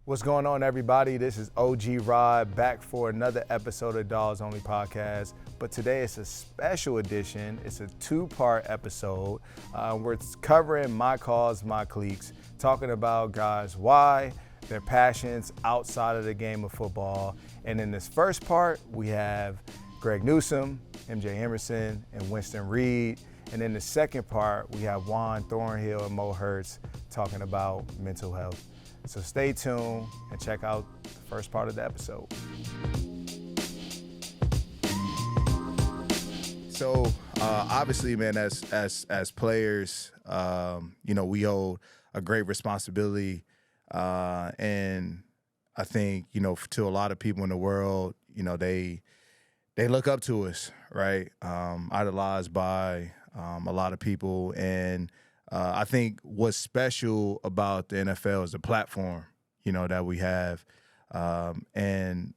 What's going on, everybody? This is OG Rod back for another episode of Dawgs Only Podcast. But today it's a special edition. It's a two-part episode. We're covering My Cause My Cleats, talking about guys' why, their passions outside of the game of football. And in this first part, we have Greg Newsome, MJ Emerson, and Winston Reid. And in the second part, we have Juan Thornhill and Maurice Hurst talking about mental health. So stay tuned and check out the first part of the episode. So obviously, man, as players, we hold a great responsibility, and I think to a lot of people in the world, they look up to us, right? Idolized by a lot of people, and I think what's special about the NFL is the platform, that we have. And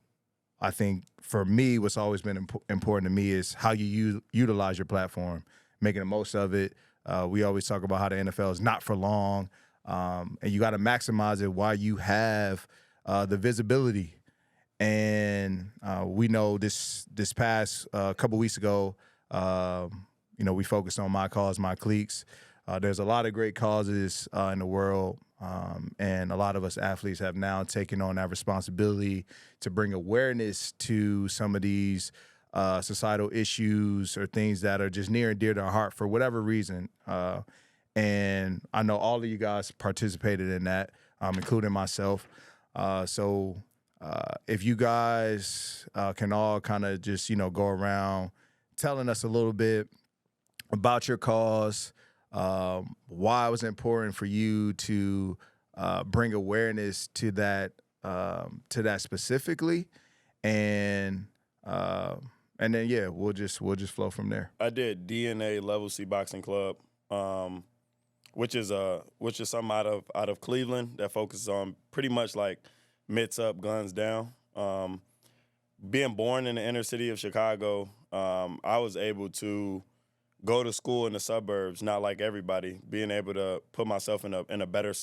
I think for me, what's always been important to me is how you utilize your platform, making the most of it. We always talk about how the NFL is not for long, and you got to maximize it while you have the visibility. And we know this past couple weeks ago, we focused on My Cause My Cleats. There's a lot of great causes in the world, and a lot of us athletes have now taken on that responsibility to bring awareness to some of these societal issues or things that are just near and dear to our heart for whatever reason. And I know all of you guys participated in that, including myself. So if you guys can all kind of just, go around telling us a little bit about your cause, why it was important for you to bring awareness to that specifically, and then we'll just flow from there. I did DNA Level C Boxing Club, which is something out of Cleveland that focuses on pretty much like mitts up, guns down. Being born in the inner city of Chicago, I was able to go to school in the suburbs, not like everybody, being able to put myself in a better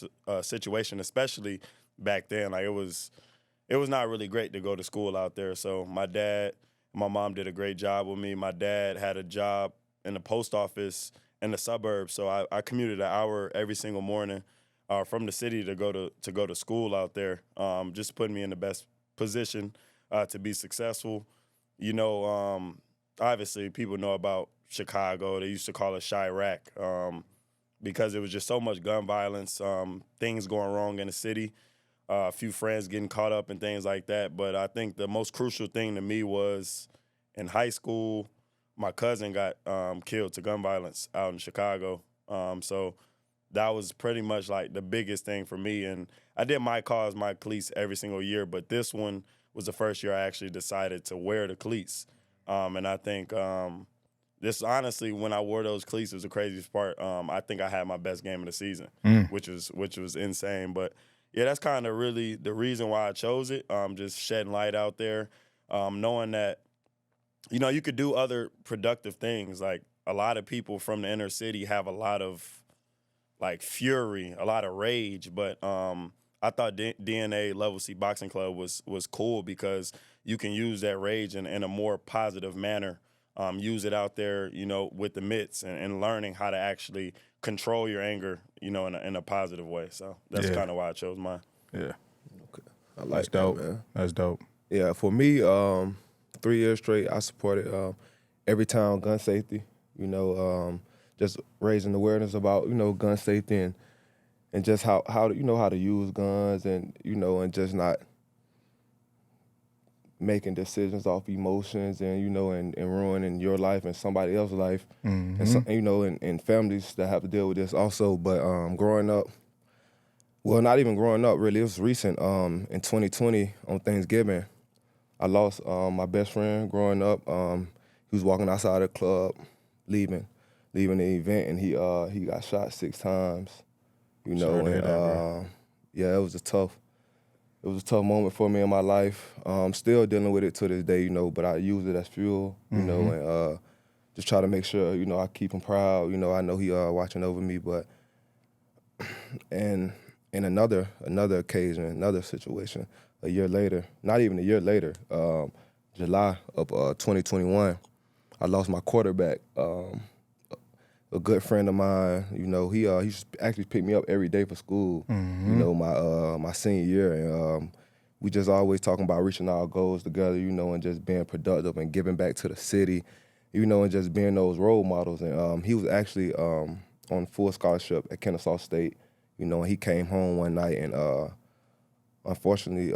situation, especially back then. Like it was not really great to go to school out there. So my dad and my mom did a great job with me. My dad had a job in the post office in the suburbs, so I commuted an hour every single morning from the city to go to school out there, just putting me in the best position to be successful. Obviously people know about Chicago. They used to call it Chirac because it was just so much gun violence, things going wrong in the city, a few friends getting caught up and things like that. But I think the most crucial thing to me was in high school, my cousin got killed to gun violence out in Chicago. So that was pretty much like the biggest thing for me. And I did My Cause My Cleats every single year, but this one was the first year I actually decided to wear the cleats. And I think this honestly, when I wore those cleats, was the craziest part. I think I had my best game of the season, which was insane. But yeah, that's kind of really the reason why I chose it. Just shedding light out there, knowing that you could do other productive things. Like a lot of people from the inner city have a lot of like fury, a lot of rage. But I thought DNA Level C Boxing Club was cool because you can use that rage in a more positive manner. Use it out there, with the mitts and learning how to actually control your anger, in a positive way. So that's kind of why I chose mine. Yeah. Okay. I like That's dope, that, man. That's dope. Yeah, for me, 3 years straight, I supported every town gun safety, just raising awareness about, gun safety and just how to use guns and, and just not making decisions off emotions and and ruining your life and somebody else's life, and families that have to deal with this also. But growing up, well, not even growing up really, it was recent. In 2020 on Thanksgiving, I lost my best friend growing up. He was walking outside the club, leaving the event, and he got shot 6 times. Yeah, it was a tough moment for me in my life. Still dealing with it to this day, but I use it as fuel, and just try to make sure, I keep him proud. I know he watching over me, and in another occasion, another situation, a year later, not even a year later, July of 2021, I lost my quarterback. A good friend of mine, you know, he used to actually pick me up every day for school, you know, my senior year. And we just always talking about reaching our goals together, you know, and just being productive and giving back to the city, you know, and just being those role models. And he was actually on full scholarship at Kennesaw State, you know, and he came home one night and unfortunately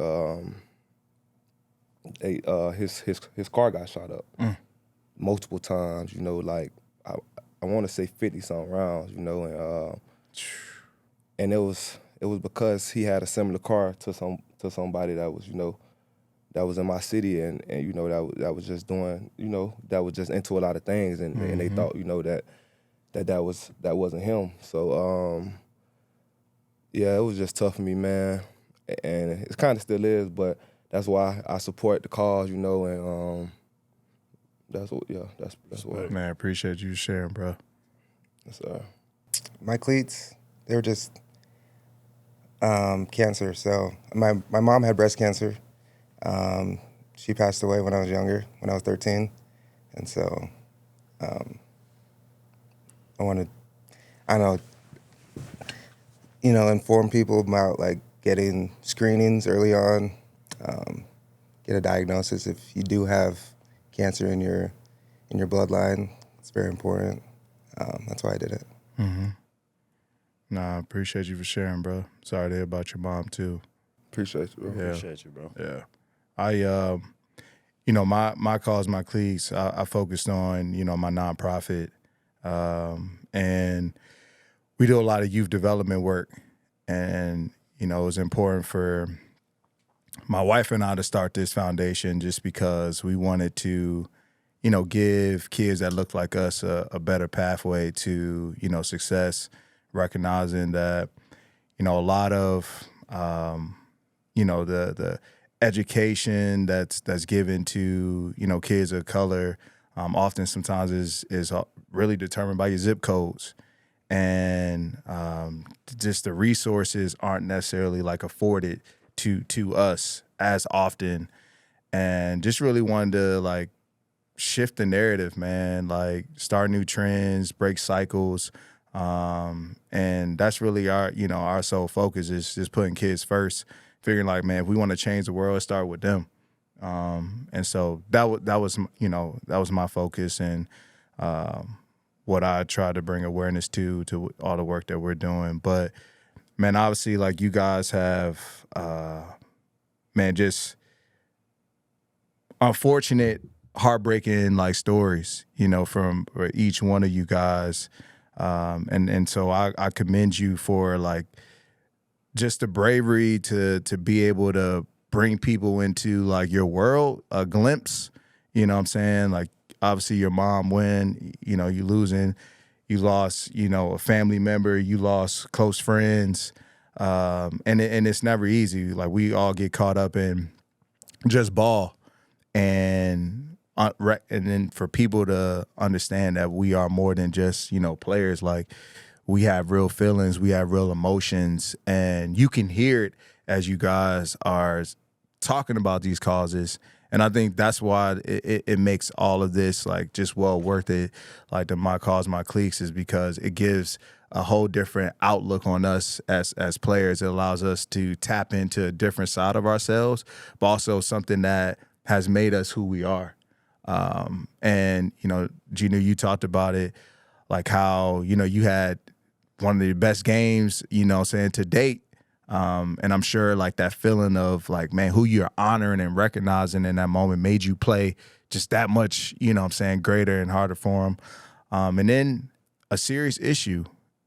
his car got shot up multiple times, you know, like I want to say 50-something rounds, you know, and it was because he had a similar car to somebody that was, you know, that was in my city and you know that was just doing, you know, that was just into a lot of things and they thought, you know, that wasn't him. So yeah, it was just tough for me, man, and it kind of still is, but that's why I support the cause, you know, and that's what. Man, I appreciate you sharing, bro. Yes, sir. My cleats, they were just cancer. So my mom had breast cancer. She passed away when I was younger, when I was 13. And so I wanted, I don't know, you know, inform people about like getting screenings early on, get a diagnosis if you do have cancer in your bloodline. It's very important. That's why I did it. Nah, I appreciate you for sharing, bro. Sorry to hear about your mom too. Appreciate you, bro. Yeah. Appreciate you, bro. Yeah. I you know, my cause, my cleats, I focused on, you know, my nonprofit. And we do a lot of youth development work. And, you know, it was important for my wife and I to start this foundation just because we wanted to, you know, give kids that look like us a better pathway to, you know, success, recognizing that, you know, a lot of, you know, the education that's given to, you know, kids of color often sometimes is really determined by your zip codes. And just the resources aren't necessarily like afforded to us as often. And just really wanted to like shift the narrative, man, like start new trends, break cycles. And that's really our sole focus is just putting kids first, figuring like, man, if we want to change the world, let's start with them. And so that was my focus and what I try to bring awareness to all the work that we're doing. But man, obviously like you guys have, just unfortunate, heartbreaking like stories, you know, from each one of you guys. And so I commend you for like just the bravery to be able to bring people into like your world, a glimpse, you know what I'm saying? Like obviously your mom when, you know, you lost, you know, a family member, you lost close friends. And it's never easy. Like we all get caught up in just ball and then for people to understand that we are more than just, you know, players, like we have real feelings, we have real emotions, and you can hear it as you guys are talking about these causes. And I think that's why it makes all of this like just well worth it. Like the My Cause, My Cleats is because it gives a whole different outlook on us as players. It allows us to tap into a different side of ourselves, but also something that has made us who we are. And, you know, Gino, you talked about it, like how, you know, you had one of the best games, you know what I'm saying, to date. And I'm sure like that feeling of like, man, who you're honoring and recognizing in that moment made you play just that much, you know what I'm saying, greater and harder for them. And then a serious issue,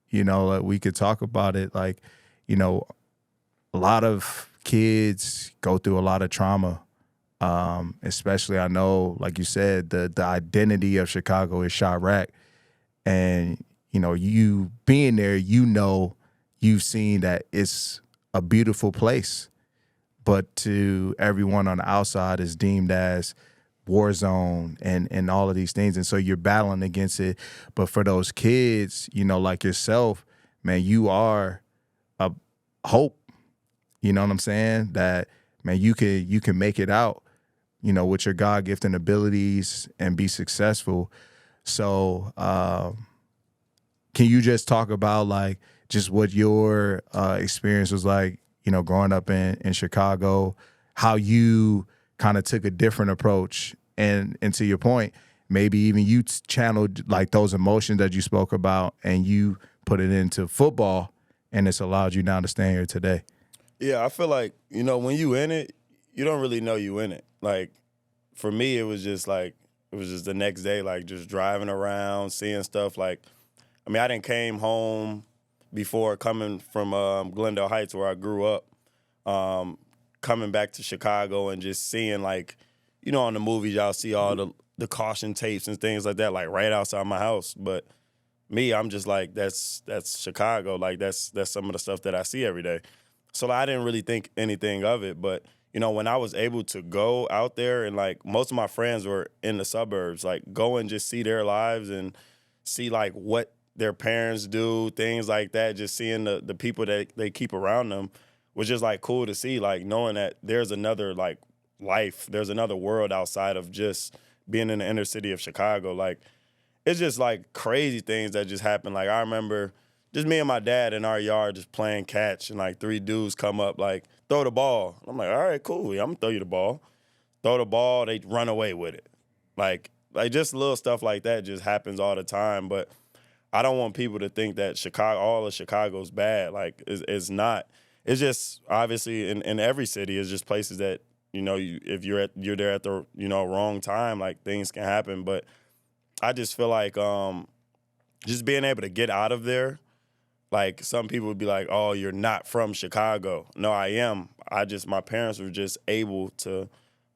you know, like we could talk about it, like, you know, a lot of kids go through a lot of trauma. Especially I know, like you said, the identity of Chicago is Chirac. And, you know, you being there, you know, you've seen that it's a beautiful place. But to everyone on the outside is deemed as war zone and all of these things. And so you're battling against it. But for those kids, you know, like yourself, man, you are hope. You know what I'm saying? That, man, you can make it out, you know, with your God-gifted abilities and be successful. So can you just talk about, like, just what your experience was like, you know, growing up in Chicago, how you kind of took a different approach, and to your point, maybe even you channeled like those emotions that you spoke about and you put it into football, and it's allowed you now to stand here today. Yeah, I feel like, you know, when you in it, you don't really know you in it. Like, for me, it was just the next day, like, just driving around, seeing stuff. Like, I mean, I didn't came home before coming from Glendale Heights, where I grew up, coming back to Chicago and just seeing, like, you know, on the movies, y'all see all the caution tapes and things like that, like, right outside my house. But me, I'm just like, that's Chicago. Like, that's some of the stuff that I see every day. So, like, I didn't really think anything of it. But, you know, when I was able to go out there, and, like, most of my friends were in the suburbs, like, go and just see their lives and see, like, what their parents do, things like that, just seeing the people that they keep around them was just, like, cool to see, like, knowing that there's another, like, life, there's another world outside of just being in the inner city of Chicago. Like, it's just, like, crazy things that just happen. Like, I remember just me and my dad in our yard just playing catch, and, like, 3 dudes come up, like, throw the ball. I'm like, all right, cool. Yeah, I'm going to throw you the ball. Throw the ball, they run away with it. Like just little stuff like that just happens all the time. But I don't want people to think that all of Chicago's bad. Like, it's not. It's just, obviously, in every city, it's just places that, you know, if you're there at the, you know, wrong time, like, things can happen. But I just feel like just being able to get out of there. Like, some people would be like, oh, you're not from Chicago. No, I am. My parents were just able to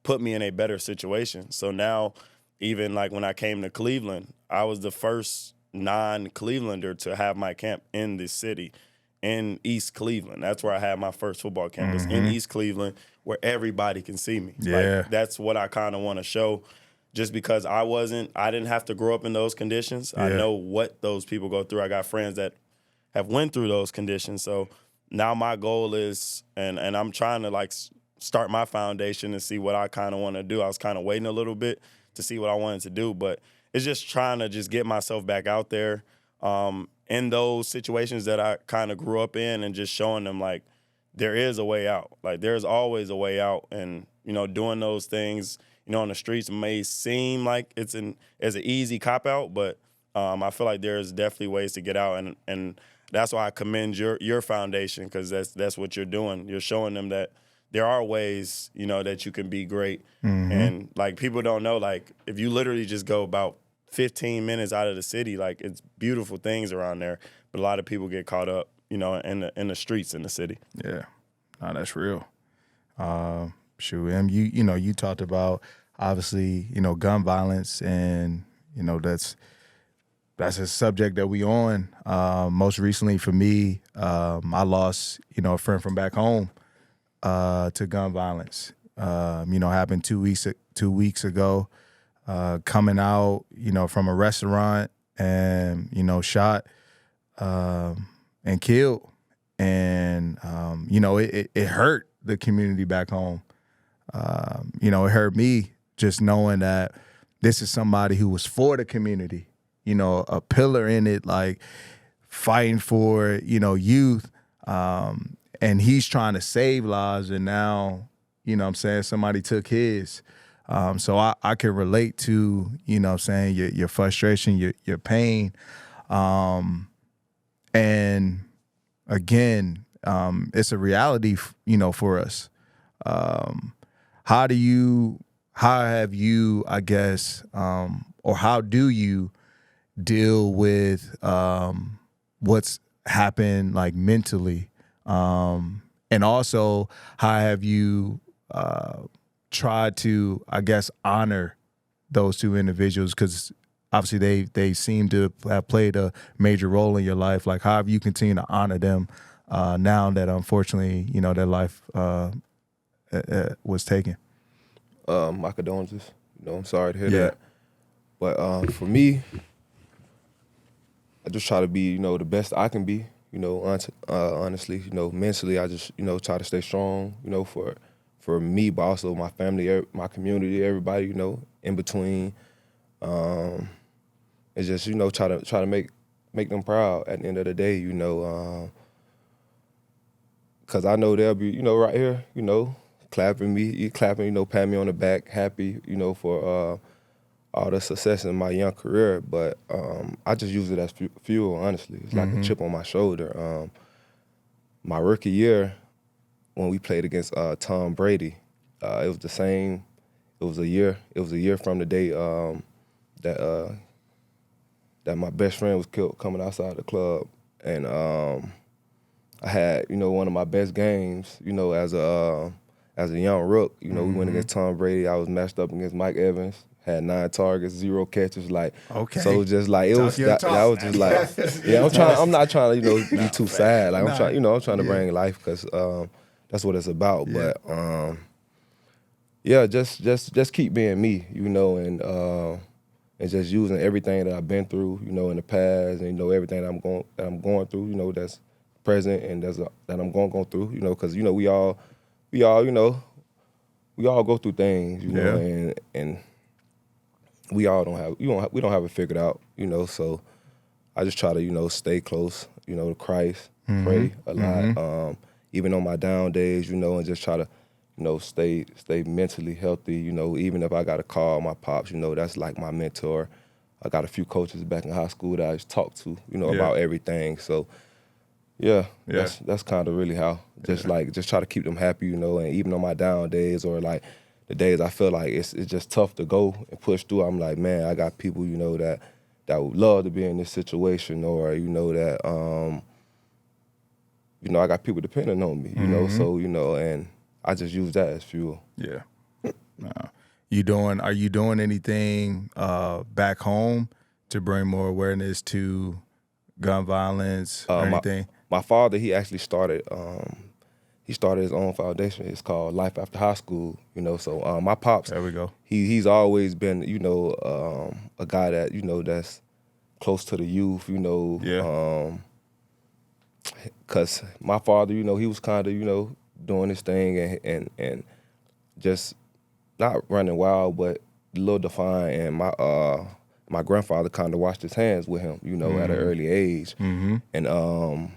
put me in a better situation. So now, even, like, when I came to Cleveland, I was the first non-Clevelander to have my camp in the city, in East Cleveland. That's where I had my first football campus, in East Cleveland, where everybody can see me. Yeah. Like, that's what I kind of want to show, just because I didn't have to grow up in those conditions. Yeah. I know what those people go through. I got friends that have went through those conditions. So now my goal is, and I'm trying to, like, start my foundation and see what I kind of want to do. I was kind of waiting a little bit to see what I wanted to do, but it's just trying to just get myself back out there in those situations that I kind of grew up in, and just showing them, like, there is a way out. Like, there's always a way out. And, you know, doing those things, you know, on the streets may seem like it's an easy cop-out, but I feel like there's definitely ways to get out. And that's why I commend your foundation, because that's what you're doing. You're showing them that there are ways, you know, that you can be great. And, like, people don't know, like, if you literally just go about 15 minutes out of the city, like, it's beautiful things around there. But a lot of people get caught up, you know, in the streets in the city. Yeah, no, that's real. Shoot, Em, you talked about, obviously, you know, gun violence, and, you know, that's a subject that we on. Most recently for me, I lost, you know, a friend from back home to gun violence. You know, happened 2 weeks ago. Coming out, you know, from a restaurant, and, you know, shot and killed. And, you know, it hurt the community back home. You know, it hurt me just knowing that this is somebody who was for the community, you know, a pillar in it, like, fighting for, you know, youth. And he's trying to save lives, and now, you know what I'm saying, somebody took his. So I can relate to, you know what I'm saying, your frustration, your pain. And again, it's a reality, you know, for us. How have you, I guess, or how do you deal with what's happened, like, mentally? And also, how have you tried to, I guess, honor those two individuals? Because obviously they seem to have played a major role in your life. Like, how have you continued to honor them now that, unfortunately, you know, their life was taken? My condolences. You know, I'm sorry to hear Yeah. that. But for me, I just try to be, you know, the best I can be. You know, honestly, you know, mentally, I just, you know, try to stay strong, you know, for me, but also my family, my community, everybody, you know, in between. It's just, you know, try to make them proud at the end of the day, you know, because I know they'll be, you know, right here, you know, clapping, you know, patting me on the back, happy, you know, for all the success in my young career. But I just use it as fuel, honestly. It's like a chip on my shoulder. My rookie year, when we played against Tom Brady, it was the same. It was a year from the day that my best friend was killed coming outside the club, and I had, you know, one of my best games, you know, as a young rook. You know, we went against Tom Brady. I was matched up against Mike Evans. Had 9 targets, 0 catches. Like, okay. So just like it was that was just like, yeah. I'm not trying to, you know, be too sad. Like I'm trying, you know, I'm trying to bring life because that's what it's about. Yeah. But yeah, just keep being me, you know, and just using everything that I've been through, you know, in the past, and you know everything that I'm going through, you know, that's present and that I'm going to go through, you know, because you know we all, you know, we all go through things, you know, and we all we don't have it figured out, you know. So I just try to, you know, stay close, you know, to Christ, pray a lot, even on my down days, you know, and just try to, you know, stay mentally healthy, you know. Even if I got to call my pops, you know, that's like my mentor. I got a few coaches back in high school that I just talk to, you know, about everything. So that's kind of really how just try to keep them happy, you know. And even on my down days or like the days I feel like it's just tough to go and push through, I'm like, man, I got people, you know, that would love to be in this situation, or you know that you know, I got people depending on me, you know. So you know, and I just use that as fuel. Yeah. Are you doing anything back home to bring more awareness to gun violence or anything? My father, he actually started his own foundation. It's called Life After High School, you know. So my pops, There we go. He's always been, you know, a guy that, you know, that's close to the youth, you know. Yeah. Cause my father, you know, he was kind of, you know, doing his thing and just not running wild, but a little defiant. And my grandfather kind of washed his hands with him, you know, at an early age. And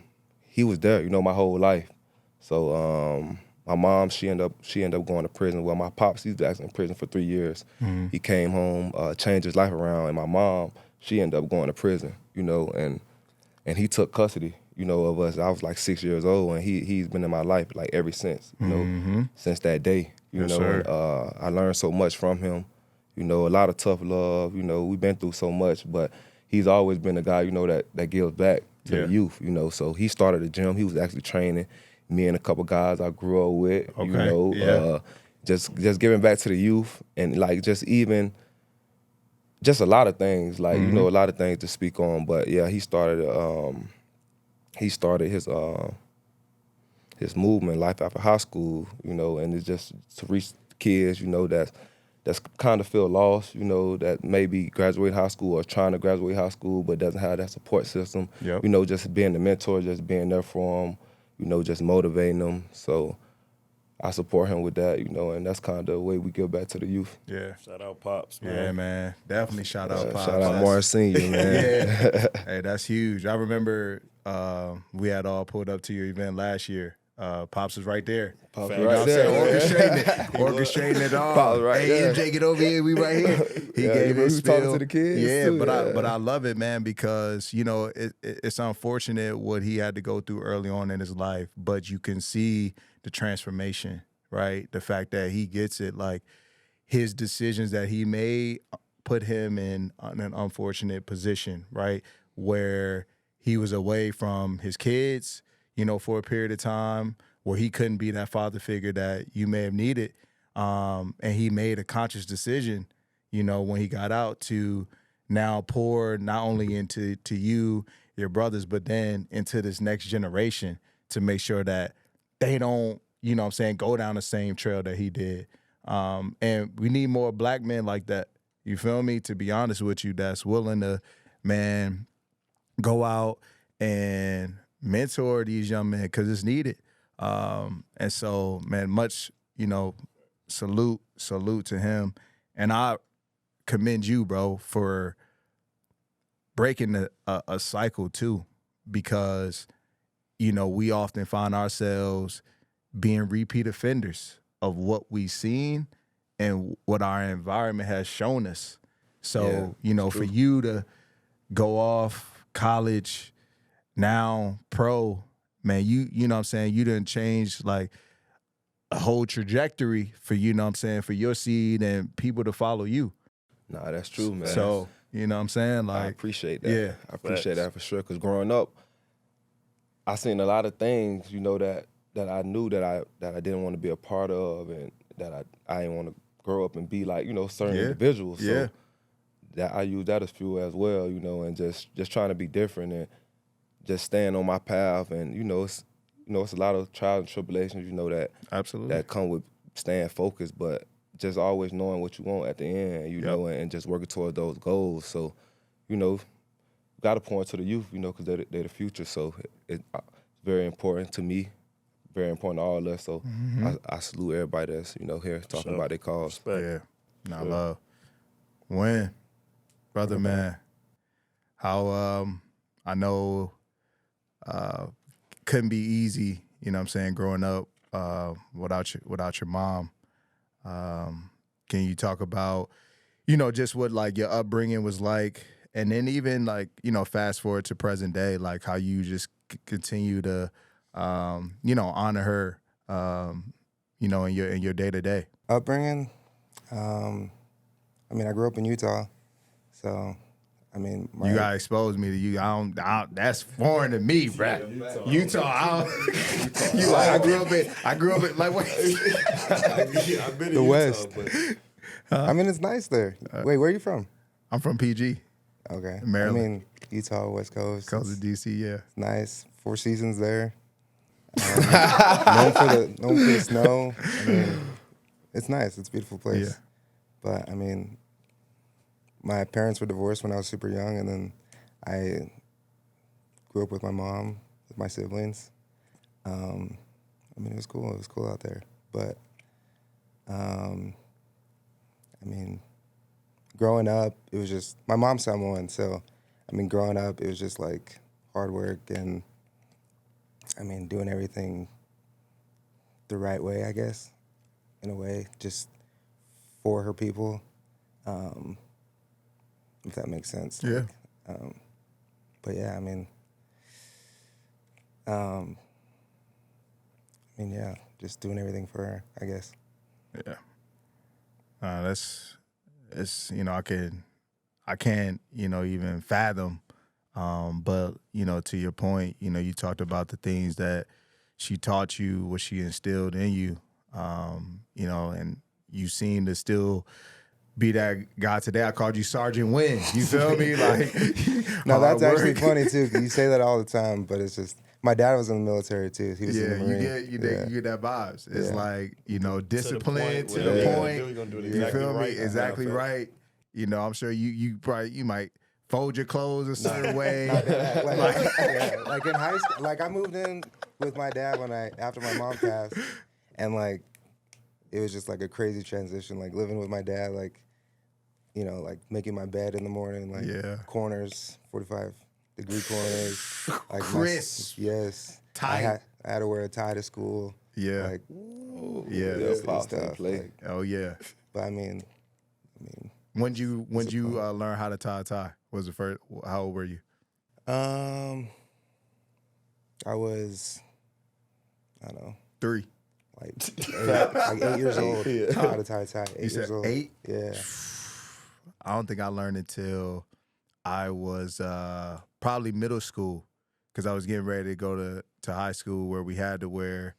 he was there, you know, my whole life. So my mom, she ended up going to prison. Well, my pops, he's actually in prison for 3 years. He came home, changed his life around, and my mom, she ended up going to prison, you know, and he took custody, you know, of us. I was like 6 years old, and he's been in my life like ever since, you know, since that day, you know. sir. And I learned so much from him, you know, a lot of tough love, you know. We've been through so much, but he's always been a guy, you know, that gives back to the youth, you know. So he started a gym. He was actually training me and a couple guys I grew up with, you know, just giving back to the youth, and like just a lot of things, like, you know, a lot of things to speak on. But yeah, he started his movement, Life After High School, you know, and it's just to reach kids, you know, that's kind of feel lost, you know, that maybe graduate high school or trying to graduate high school but doesn't have that support system. Yep. You know, just being the mentor, just being there for them, you know, just motivating them. So I support him with that, you know, and that's kind of the way we give back to the youth. Yeah. Shout out Pops, man. Yeah, man. Definitely shout out Pops. Shout out Martin Sr., man. Yeah. Hey, that's huge. I remember we had all pulled up to your event last year. Pops was right there. Pops Right You know what I'm there, saying? Orchestrating it all. Pops right hey, there. MJ, get over here. We right here. He gave he his was talking spiel. to the kids, Yeah, too, but yeah. I love it, man, because you know it's unfortunate what he had to go through early on in his life, but you can see the transformation, right? The fact that he gets it, like his decisions that he made put him in an unfortunate position, right? Where he was away from his kids, you know, for a period of time, where he couldn't be that father figure that you may have needed. And he made a conscious decision, you know, when he got out to now pour not only into you, your brothers, but then into this next generation to make sure that they don't, you know what I'm saying, go down the same trail that he did. And we need more black men like that. You feel me? To be honest with you, that's willing to, man, go out and mentor these young men because it's needed. And so, man, much, salute to him. And I commend you, bro, for breaking a cycle too, because, we often find ourselves being repeat offenders of what we've seen and what our environment has shown us. So, for you to go off college, now pro, man, you know what I'm saying, you done changed like a whole trajectory for, for your seed and people to follow you. Nah, that's true, man. So, you know what I'm saying? Like, I appreciate that. Yeah. I appreciate that for sure. Because growing up, I seen a lot of things, that I knew that I didn't want to be a part of, and that I didn't want to grow up and be like, certain individuals. So that I use that as fuel as well, and just trying to be different and just staying on my path. And it's a lot of trials and tribulations, that absolutely that come with staying focused, but just always knowing what you want at the end, and just working toward those goals. So, got to point to the youth, because they're the future. So it's very important to me, very important to all of us. So I salute everybody that's, here talking about their cause. Respect. Yeah. Love. When, brother, man, how, I know couldn't be easy, growing up without your mom. Can you talk about, just what like your upbringing was like, and then even like, fast forward to present day, like how you just continue to, honor her, in your day to day upbringing. I grew up in Utah, so you gotta expose me to you. I don't that's foreign to me, bro. Utah. You like I grew up in like what? I've been the in West. Utah, but It's nice there. Wait, where are you from? I'm from PG. Okay. Maryland. Utah, West Coast. Coast of DC, yeah. It's nice. 4 seasons there. Known for the snow. It's nice. It's a beautiful place. Yeah. But my parents were divorced when I was super young, and then I grew up with my mom, with my siblings. It was cool. It was cool out there. But, growing up, it was just, my mom's Samoan, so, growing up, it was just like hard work and, doing everything the right way, I guess, in a way, just for her people. If that makes sense. Yeah. But yeah, just doing everything for her, I guess. Yeah. It's I can't, even fathom. But, to your point, you talked about the things that she taught you, what she instilled in you, and you seem to still be that guy today. I called you Sergeant Wynn. You feel me? Like, no, that's actually funny too. You say that all the time, but it's just my dad was in the military too. He was in the Marine. You get that vibes. It's like discipline to the point. You feel me? Exactly right. I'm sure you might fold your clothes a certain way. Like in high school, like I moved in with my dad after my mom passed, and like it was just like a crazy transition. Like living with my dad, like making my bed in the morning, corners, 45-degree corners, like crisp. Yes, tight. I had to wear a tie to school. Yeah, like stuff. Like, oh yeah. But when you learn how to tie a tie? Was the first? How old were you? I was, I don't know, 3. like 8 years old. How to tie a tie. 8 years old. 8? Yeah. I don't think I learned until I was probably middle school, because I was getting ready to go to high school where we had to wear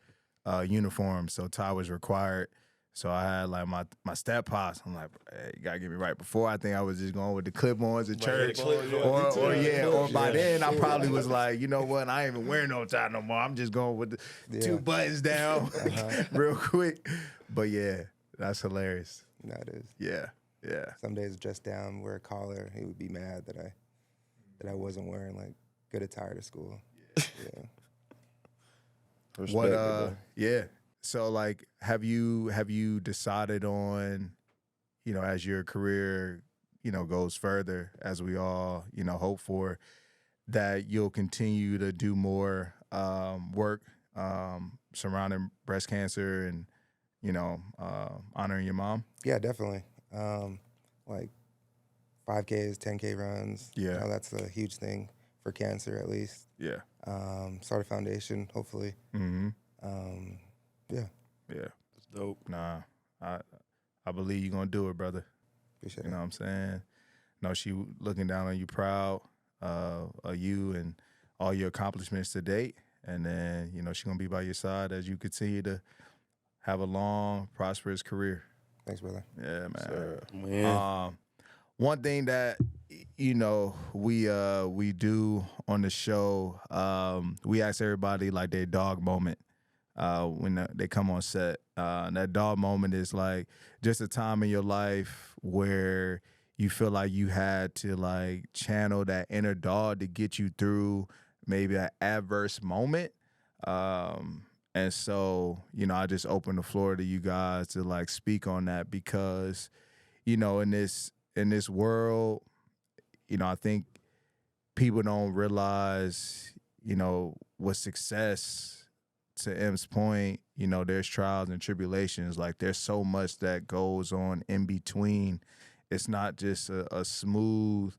uniforms, so tie was required. So I had like my step pops. I'm like, hey, you gotta get me right. Before, I think I was just going with the clip-ons at church, or by then I probably was like, you know what? I ain't even wearing no tie no more. I'm just going with the 2 buttons down, real quick. But yeah, that's hilarious. That is. Yeah. Some days dress down, wear a collar. He would be mad that I wasn't wearing like good attire to school. Yeah. Respect it, boy. Yeah. So like, have you decided on, as your career, goes further, as we all, hope for, that you'll continue to do more work surrounding breast cancer and, honoring your mom? Yeah, definitely. Like 5Ks, 10K runs. Yeah. That's a huge thing for cancer, at least. Yeah. Start a foundation, hopefully. Mm-hmm. Yeah, Yeah. It's dope. Nah, I believe you're gonna do it, brother. appreciate You know it. what I'm saying? No, she looking down on you, proud of you and all your accomplishments to date. And then, she's gonna be by your side as you continue to have a long, prosperous career. Thanks, brother. Yeah, man. Sir. Man. One thing that we do on the show, we ask everybody like their dog moment when they come on set. That dog moment is like just a time in your life where you feel like you had to like channel that inner dog to get you through maybe an adverse moment. And so, I just open the floor to you guys to like speak on that because, in this world, I think people don't realize, what success, to M's point, there's trials and tribulations. Like there's so much that goes on in between. It's not just a smooth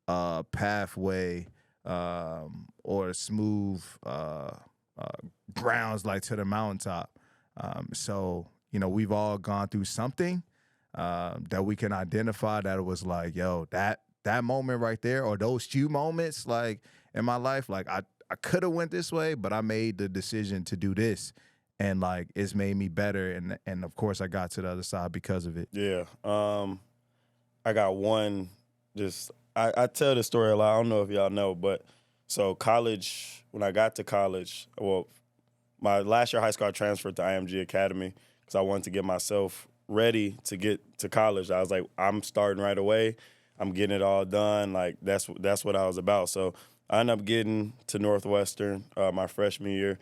pathway or a smooth grounds like to the mountaintop. So, we've all gone through something that we can identify that it was like, yo, that moment right there, or those few moments like in my life, like I could have went this way, but I made the decision to do this. And like it's made me better. And of course I got to the other side because of it. Yeah. I got one I tell this story a lot. I don't know if y'all know, but so college, when I got to college, well, my last year of high school, I transferred to IMG Academy because I wanted to get myself ready to get to college. I was like, I'm starting right away. I'm getting it all done. Like that's what I was about. So I ended up getting to Northwestern my freshman year.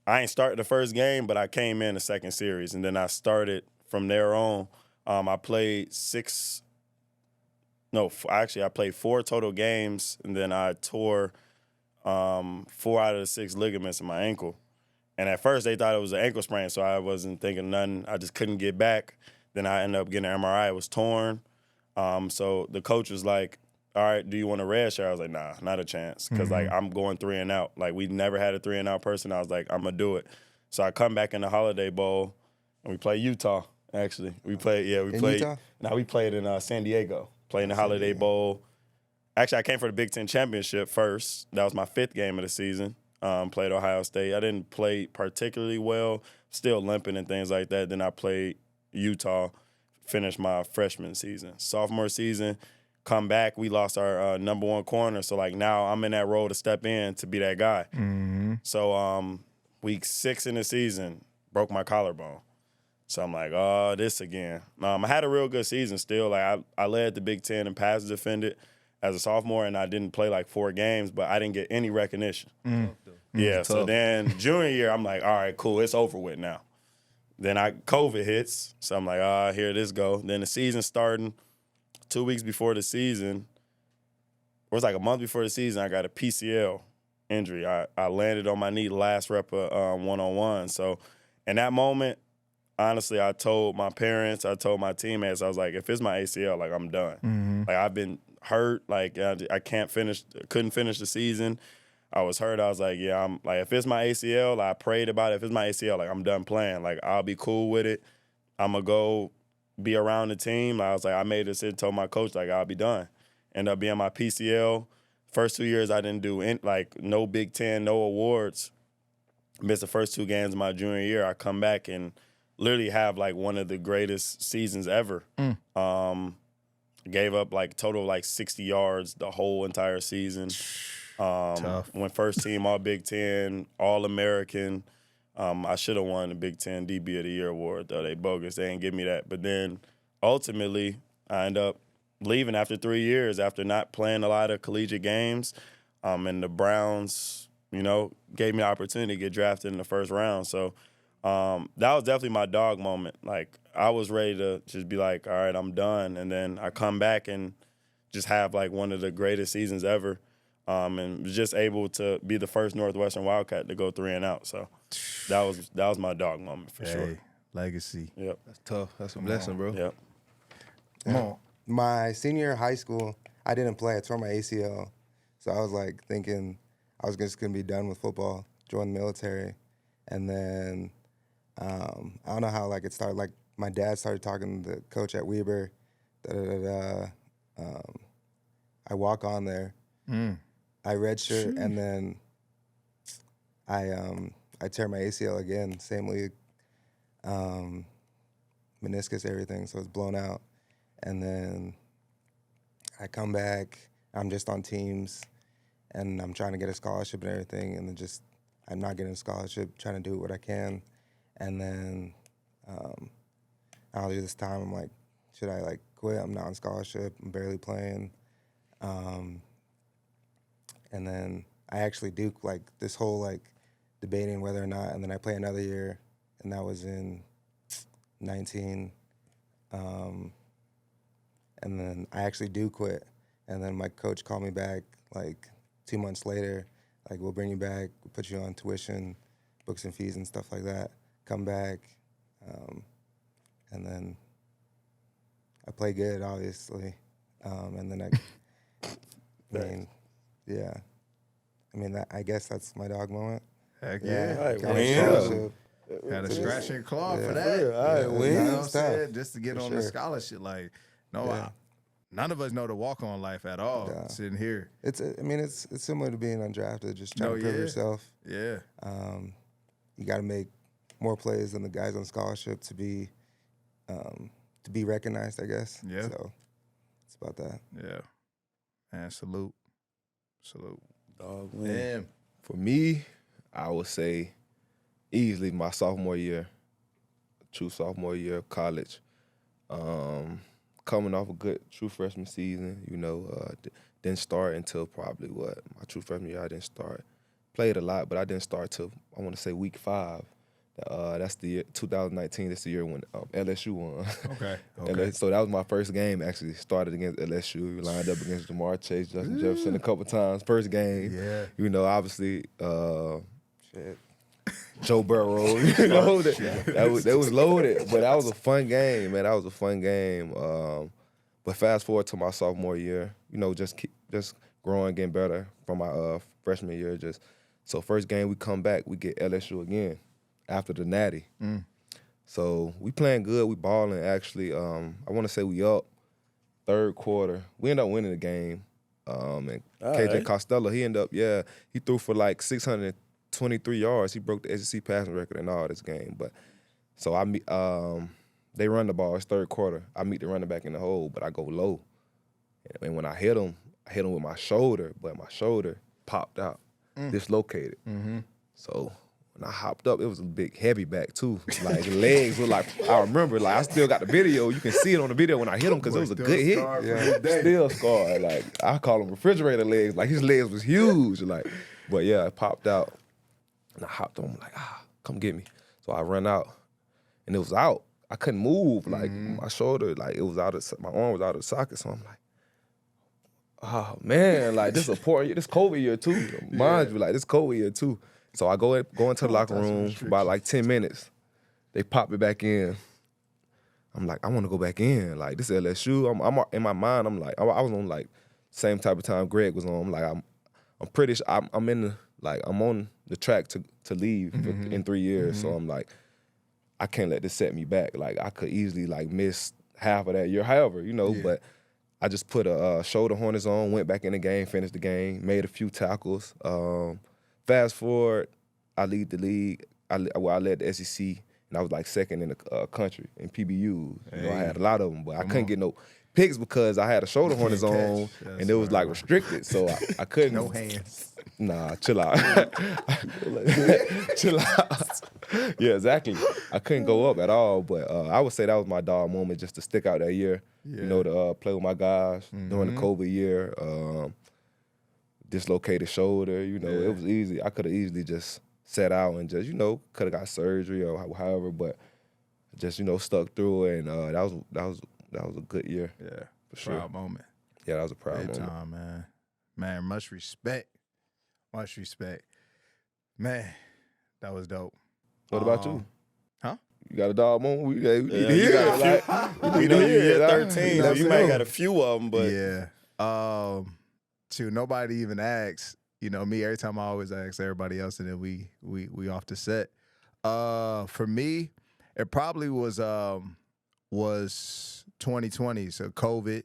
I ain't started the first game, but I came in the second series, and then I started from there on. I played I played 4 total games, and then I tore 4 out of the 6 ligaments in my ankle. And at first they thought it was an ankle sprain, so I wasn't thinking nothing. I just couldn't get back. Then I ended up getting an MRI. It was torn. So the coach was like, all right, do you want a redshirt? I was like, nah, not a chance. Because, like, I'm going 3 and out. Like, we never had a 3 and out person. I was like, I'm going to do it. So I come back in the Holiday Bowl, and we play Utah, actually. We played. Utah? No, we played in San Diego. Played in the Holiday Bowl. Actually, I came for the Big Ten Championship first. That was my 5th game of the season. Played Ohio State. I didn't play particularly well, still limping and things like that. Then I played Utah, finished my freshman season. Sophomore season, come back, we lost our number 1 corner. So, like, now I'm in that role to step in to be that guy. Mm-hmm. So, week 6 in the season, broke my collarbone. So I'm like, oh, this again. I had a real good season still. Like, I led the Big Ten in passes defended as a sophomore, and I didn't play like 4 games, but I didn't get any recognition. Yeah, so then junior year, I'm like, all right, cool, it's over with now. Then COVID hits, so I'm like, here this go. Then the season starting 2 weeks before the season, or it's like a month before the season, I got a PCL injury. I landed on my knee last rep of one-on-one. So in that moment, honestly, I told my parents, I told my teammates, I was like, if it's my ACL, like, I'm done. Mm-hmm. Like, I've been hurt. Like, I couldn't finish the season. I was hurt. I was like, yeah, I'm like, if it's my ACL, I prayed about it. If it's my ACL, like, I'm done playing. Like, I'll be cool with it. I'm going to go be around the team. I was like, I made a decision, told my coach, like, I'll be done. Ended up being my PCL. First 2 years, I didn't do, no Big Ten, no awards. Missed the first 2 games of my junior year. I come back and literally have, like, one of the greatest seasons ever. Gave up, like, total, like, 60 yards the whole entire season. Tough. Went first team All Big Ten, All American. I should have won the Big Ten DB of the Year award, though. They bogus. They didn't give me that. But then ultimately, I end up leaving after 3 years after not playing a lot of collegiate games. And the Browns gave me the opportunity to get drafted in the first round. So that was definitely my dog moment. Like, I was ready to just be like, all right, I'm done. And then I come back and just have, like, one of the greatest seasons ever, and was just able to be the first Northwestern Wildcat to go 3 and out. So that was my dog moment for sure. Legacy. Yep. That's tough. That's a blessing, bro. Yep. Come on. My senior year of high school, I didn't play. I tore my ACL. So I was like thinking I was just going to be done with football, join the military. And then I don't know how like it started. Like my dad started talking to the coach at Weber. I walk on there. I redshirt, and then I tear my ACL again, same league, meniscus, everything, so it's blown out. And then I come back, I'm just on teams, and I'm trying to get a scholarship and everything, and then I'm not getting a scholarship, trying to do what I can. And then earlier this time, I'm like, should I like quit? I'm not on scholarship, I'm barely playing. And then I actually do like this whole like debating whether or not, and then I play another year, and that was in 19. And then I actually do quit. And then my coach called me back like 2 months later, like, we'll bring you back, we'll put you on tuition, books and fees and stuff like that. Come back. And then I play good, obviously. And then I guess that's my dog moment. Heck yeah. Had a scratch and claw for that. All right, win. You know what I'm saying? Just to get on the sure. scholarship. Like, none of us know the walk-on life at all, sitting here. It's similar to being undrafted, just trying to prove yourself. Yeah. You got to make more plays than the guys on scholarship to be recognized, I guess. Yeah. So it's about that. Yeah. Man, salute. Dog win. For me, I would say easily my sophomore year, true sophomore year of college. Coming off a good true freshman season, didn't start until probably my true freshman year. I didn't start. Played a lot, but I didn't start till I want to say week 5. That's the year 2019. That's the year when LSU won. Okay. So that was my first game. Actually started against LSU. We lined up against Jamar Chase, Justin Jefferson a couple times. First game. Yeah. Obviously. Joe Burrow, that was loaded, but that was a fun game, man. That was a fun game. But fast forward to my sophomore year, just growing, getting better from my freshman year. So first game we come back, we get LSU again after the Natty. So we playing good, we balling. Actually, I want to say we up third quarter. We end up winning the game. And KJ Costello, he ended up, he threw for like 623 yards. He broke the SEC passing record in all this game. But so they run the ball. It's third quarter. I meet the running back in the hole, but I go low. And when I hit him with my shoulder, but my shoulder popped out, dislocated. So when I hopped up, it was a big heavy back too. Like legs were like, I remember, like I still got the video. You can see it on the video when I hit him because it was a good hit. Still scarred. Like I call them refrigerator legs. Like his legs was huge. Like, but yeah, it popped out. And I hopped on, like, come get me. So I ran out, and it was out. I couldn't move. Like, my shoulder, like, my arm was out of the socket. So I'm like, oh, man, like, this is this COVID year, too. Mind you, like, this COVID year, too. So I go into the locker room for about, like, 10 minutes. They pop me back in. I'm like, I want to go back in. Like, this is LSU. I'm in my mind, I'm like, I was on, like, same type of time Greg was on. I'm like, I'm pretty sure I'm in the, like, I'm on the track to leave in 3 years. So I'm like, I can't let this set me back. Like, I could easily, like, miss half of that year. However, but I just put a shoulder harness on, went back in the game, finished the game, made a few tackles. Fast forward, I lead the league. I led the SEC, and I was, like, second in the country in PBU. I had a lot of them, but I couldn't get no picks because I had a shoulder harness on, and it was, like, restricted. So I couldn't. No hands. Nah, chill out. Chill out. Yeah, exactly. I couldn't go up at all, but I would say that was my dog moment, just to stick out that year. To play with my guys during the COVID year. dislocated shoulder. You know, Yeah. it was easy. I could have easily just sat out and just, you know, could have got surgery or however, but just, you know, stuck through it, and that was a good year. Yeah, for sure. proud moment. Yeah, that was a proud Big moment. time, man. Man, much respect. Much respect. Man, that was dope. What about you? Huh? You got a dog moment? We need to You hear it. got Like, you know, you hear hit it, 13, so you might got a few of them, but Yeah. Shoot, nobody even asks. You know, me, every time I always ask everybody else, and then we off the set. For me, it probably was 2020, so COVID.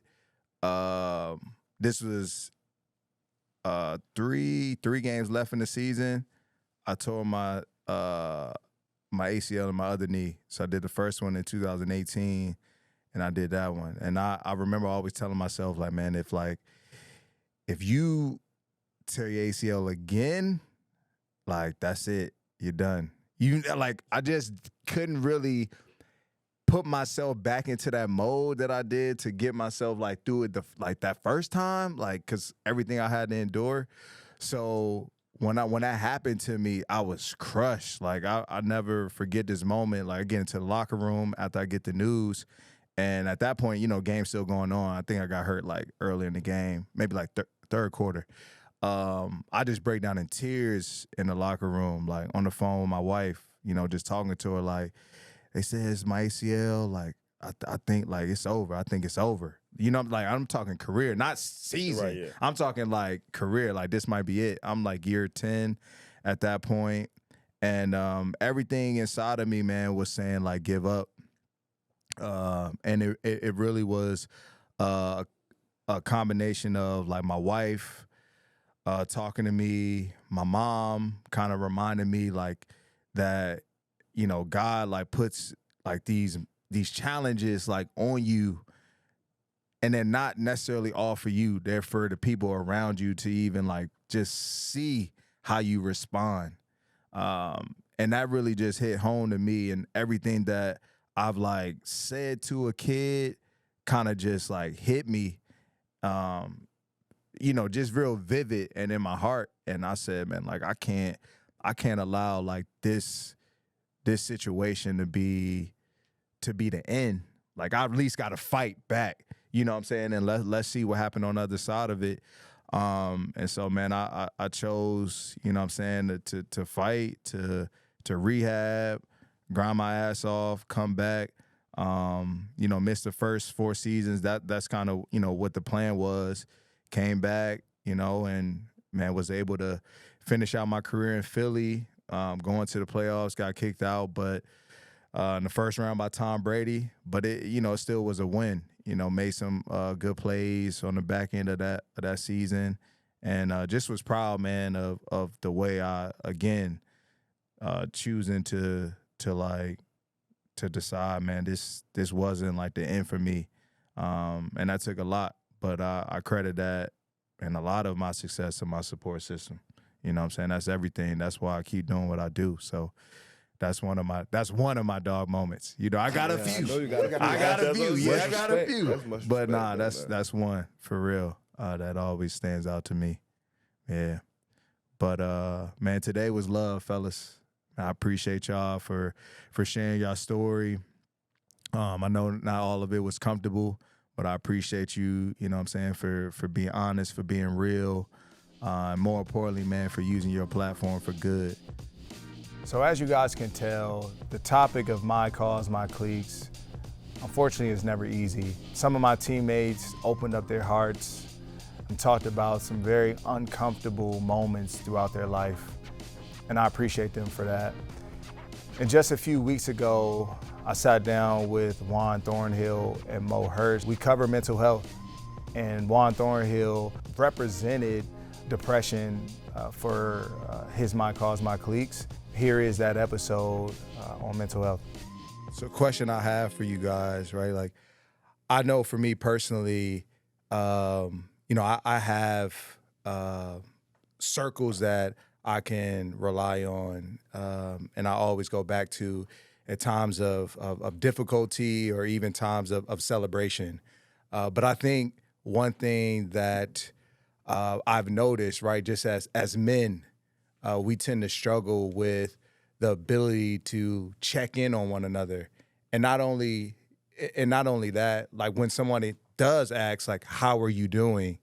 This was three games left in the season. I tore my ACL in my other knee. So I did the first one in 2018, and I did that one. And I remember always telling myself, like, man, if you tear your ACL again, like, that's it. You're done. I just couldn't really put myself back into that mode that I did to get myself, like, through it that first time, like, because everything I had to endure. So when that happened to me, I was crushed. Like, I never forget this moment. Like, I get into the locker room after I get the news, and at that point, you know, game's still going on. I think I got hurt, like, early in the game, maybe like third quarter. I just break down in tears in the locker room, like, on the phone with my wife, you know, just talking to her, like, they said it's my ACL, like, I think, like, it's over. I think it's over. You know, like, I'm talking career, not season. Right, yeah. I'm talking, like, career. Like, this might be it. I'm, like, year 10 at that point. And everything inside of me, man, was saying, like, give up. And it really was a combination of, like, my wife talking to me, my mom kind of reminded me, like, that, you know, God, like, puts, like, these challenges, like, on you, and they're not necessarily all for you. They're for the people around you to even, like, just see how you respond. And that really just hit home to me, and everything that I've, like, said to a kid kind of just, like, hit me, you know, just real vivid and in my heart. And I said, man, like, I can't allow, like, this situation to be the end. Like, I at least got to fight back. You know what I'm saying? And let's see what happened on the other side of it. And so, man, I chose, you know what I'm saying, to fight, to rehab, grind my ass off, come back. You know, missed the first 4 seasons. That's kind of, you know, what the plan was. Came back, you know, and, man, was able to finish out my career in Philly, going to the playoffs, got kicked out, but in the first round by Tom Brady. But it, you know, it still was a win. You know, made some good plays on the back end of that season, and just was proud, man, of the way I, again, choosing to decide, man, this wasn't, like, the end for me, and that took a lot. But I credit that and a lot of my success to my support system. You know what I'm saying? That's everything. That's why I keep doing what I do. So that's one of my dog moments. You know, I got a few. I got a few. Yeah, I got a few. But nah, that's one for real. That always stands out to me. Yeah. But man, today was love, fellas. I appreciate y'all for sharing y'all story. I know not all of it was comfortable, but I appreciate you, you know what I'm saying, for being honest, for being real, and more importantly, man, for using your platform for good. So as you guys can tell, the topic of My Cause, My Cleats, unfortunately, is never easy. Some of my teammates opened up their hearts and talked about some very uncomfortable moments throughout their life, and I appreciate them for that. And just a few weeks ago, I sat down with Juan Thornhill and Maurice Hurst. We covered mental health, and Juan Thornhill represented depression for his My Cause, My Cleats. Here is that episode on mental health. So, question I have for you guys, right? Like, I know for me personally, you know, I have circles that I can rely on, and I always go back to at times of difficulty or even times of celebration. But I think one thing that I've noticed, right, just as men, we tend to struggle with the ability to check in on one another. And not only that, like when somebody does ask, like, how are you doing?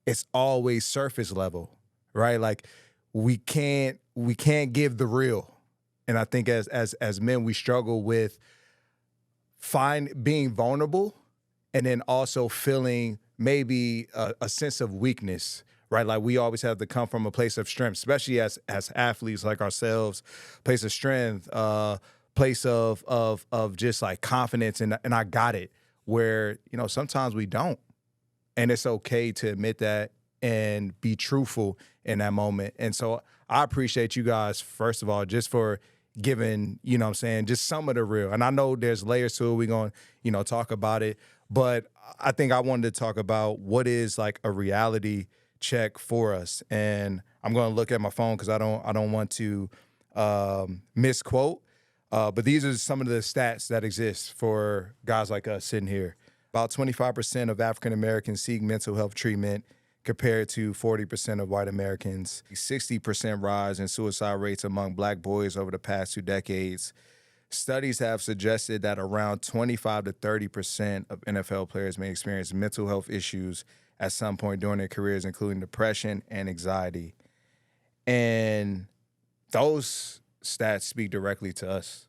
It's always surface level, right? Like we can't give the real. And I think as men, we struggle with being vulnerable and then also feeling maybe a sense of weakness, right? Like we always have to come from a place of strength, especially as athletes like ourselves, place of strength, place of just like confidence and I got it, where, you know, sometimes we don't. And it's okay to admit that and be truthful in that moment. And so I appreciate you guys, first of all, just for giving, you know what I'm saying, just some of the real. And I know there's layers to it. We're going to, you know, talk about it. But I think I wanted to talk about what is like a reality check for us. And I'm going to look at my phone because I don't want to misquote. But these are some of the stats that exist for guys like us sitting here. About 25% of African Americans seek mental health treatment compared to 40% of white Americans. 60% rise in suicide rates among black boys over the past 2 decades. Studies have suggested that around 25 to 30% of NFL players may experience mental health issues at some point during their careers, including depression and anxiety. And those stats speak directly to us.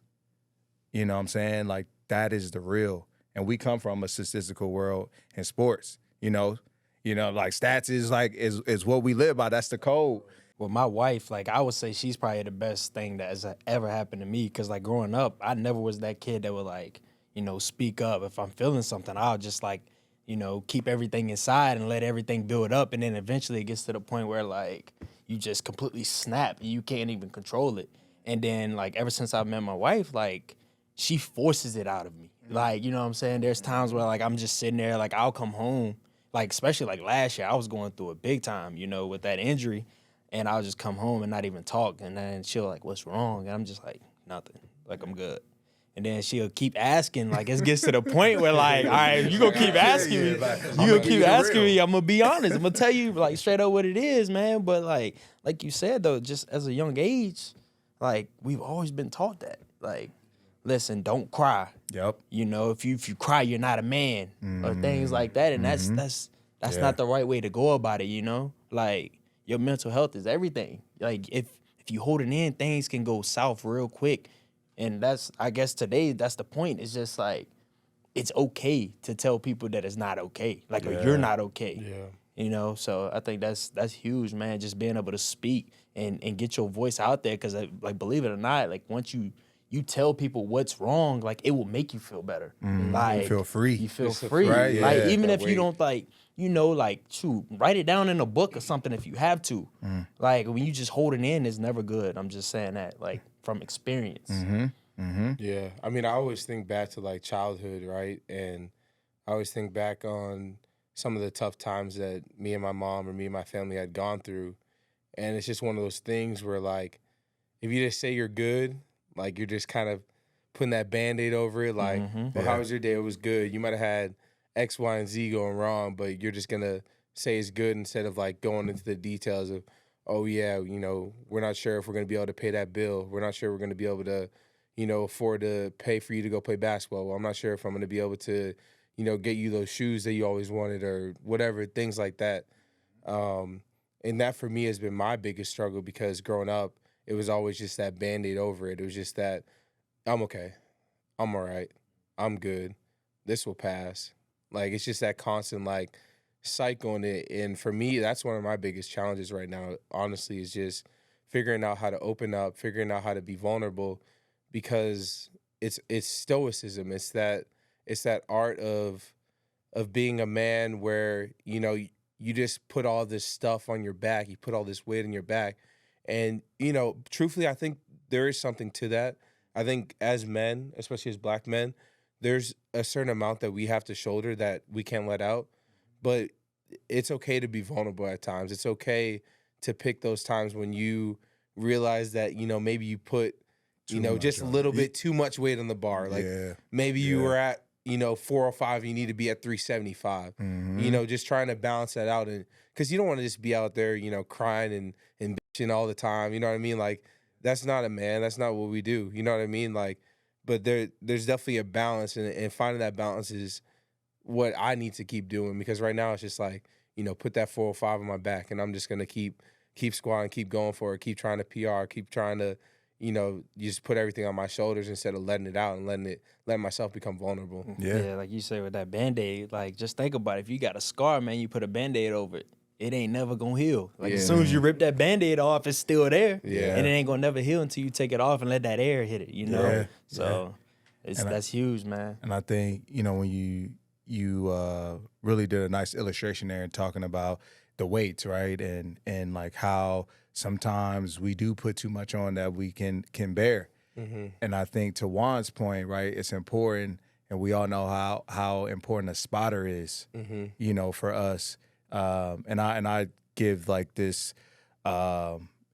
You know what I'm saying? Like, that is the real. And we come from a statistical world in sports, you know, like stats is what we live by. That's the code. Well, my wife, like, I would say she's probably the best thing that has ever happened to me. Because, like, growing up, I never was that kid that would, like, you know, speak up. If I'm feeling something, I'll just, like, you know, keep everything inside and let everything build up. And then eventually it gets to the point where, like, you just completely snap and you can't even control it. And then, like, ever since I met my wife, like, she forces it out of me. Like, you know what I'm saying? There's times where, like, I'm just sitting there, like, I'll come home. Like, especially, like, last year, I was going through it big time, you know, with that injury. And I'll just come home and not even talk. And then she'll like, what's wrong? And I'm just like, nothing. Like, I'm good. And then she'll keep asking. Like, it gets to the point where, like, all right, you going to keep asking me. You going to keep asking me. I'm going to be honest. I'm going to tell you, like, straight up what it is, man. But, like you said, though, just as a young age, like, we've always been taught that. Like, listen, don't cry. Yep. You know, if you cry, you're not a man, or things like that. And that's not the right way to go about it, you know? Like, your mental health is everything. Like, if you hold it in, things can go south real quick. And that's, I guess today, that's the point. It's just like, it's okay to tell people that it's not okay. Like, or you're not okay. Yeah. You know, so I think that's huge, man. Just being able to speak and get your voice out there. Because, like, believe it or not, like, once you tell people what's wrong, like, it will make you feel better. Like, you feel free. You feel free. Right? Yeah. Like, even if you don't, like, you know, like, shoot, write it down in a book or something if you have to. Like, when you just hold it in, it's never good. I'm just saying that, like, from experience. Yeah. I mean, I always think back to, like, childhood, right? And I always think back on some of the tough times that me and my mom or me and my family had gone through. And it's just one of those things where, like, if you just say you're good, like, you're just kind of putting that Band-Aid over it. Like, well, how was your day? It was good. You might have had X, Y, and Z going wrong, but you're just going to say it's good instead of, like, going into the details of, oh, yeah, you know, we're not sure if we're going to be able to pay that bill. We're not sure we're going to be able to, you know, afford to pay for you to go play basketball. Well, I'm not sure if I'm going to be able to, you know, get you those shoes that you always wanted or whatever, things like that. And that, for me, has been my biggest struggle because growing up, it was always just that Band-Aid over it. It was just that, I'm okay. I'm all right. I'm good. This will pass. Like, it's just that constant, like, cycle in it. And for me, that's one of my biggest challenges right now, honestly, is just figuring out how to open up, figuring out how to be vulnerable, because it's stoicism. It's that art of being a man where, you know, you just put all this stuff on your back. You put all this weight on your back. And, you know, truthfully, I think there is something to that. I think as men, especially as black men, there's a certain amount that we have to shoulder that we can't let out. But it's okay to be vulnerable at times. It's okay to pick those times when you realize that, you know, maybe you put, you know, just a little bit too much weight on the bar. Like, maybe you were at 405, you need to be at 375. Just trying to balance that out. And because you don't want to just be out there, crying and bitching all the time. You know what I mean? Like, that's not a man. That's not what we do. You know what I mean? Like, but there's definitely a balance, and finding that balance is what I need to keep doing, because right now it's just like, put that 405 on my back, and I'm just going to keep squatting, keep going for it, keep trying to PR, keep trying to, just put everything on my shoulders instead of letting it out and letting myself become vulnerable. Yeah, like you say with that Band-Aid, like, just think about it. If you got a scar, man, you put a Band-Aid over it. It ain't never gonna heal. Like, as soon as you rip that Band-Aid off, it's still there. Yeah. And it ain't gonna never heal until you take it off and let that air hit it, Yeah. So that's huge, man. And I think, when you really did a nice illustration there and talking about the weights, right? And like how sometimes we do put too much on that we can bear. And I think to Juan's point, right, it's important, and we all know how important a spotter is, for us. And I give like this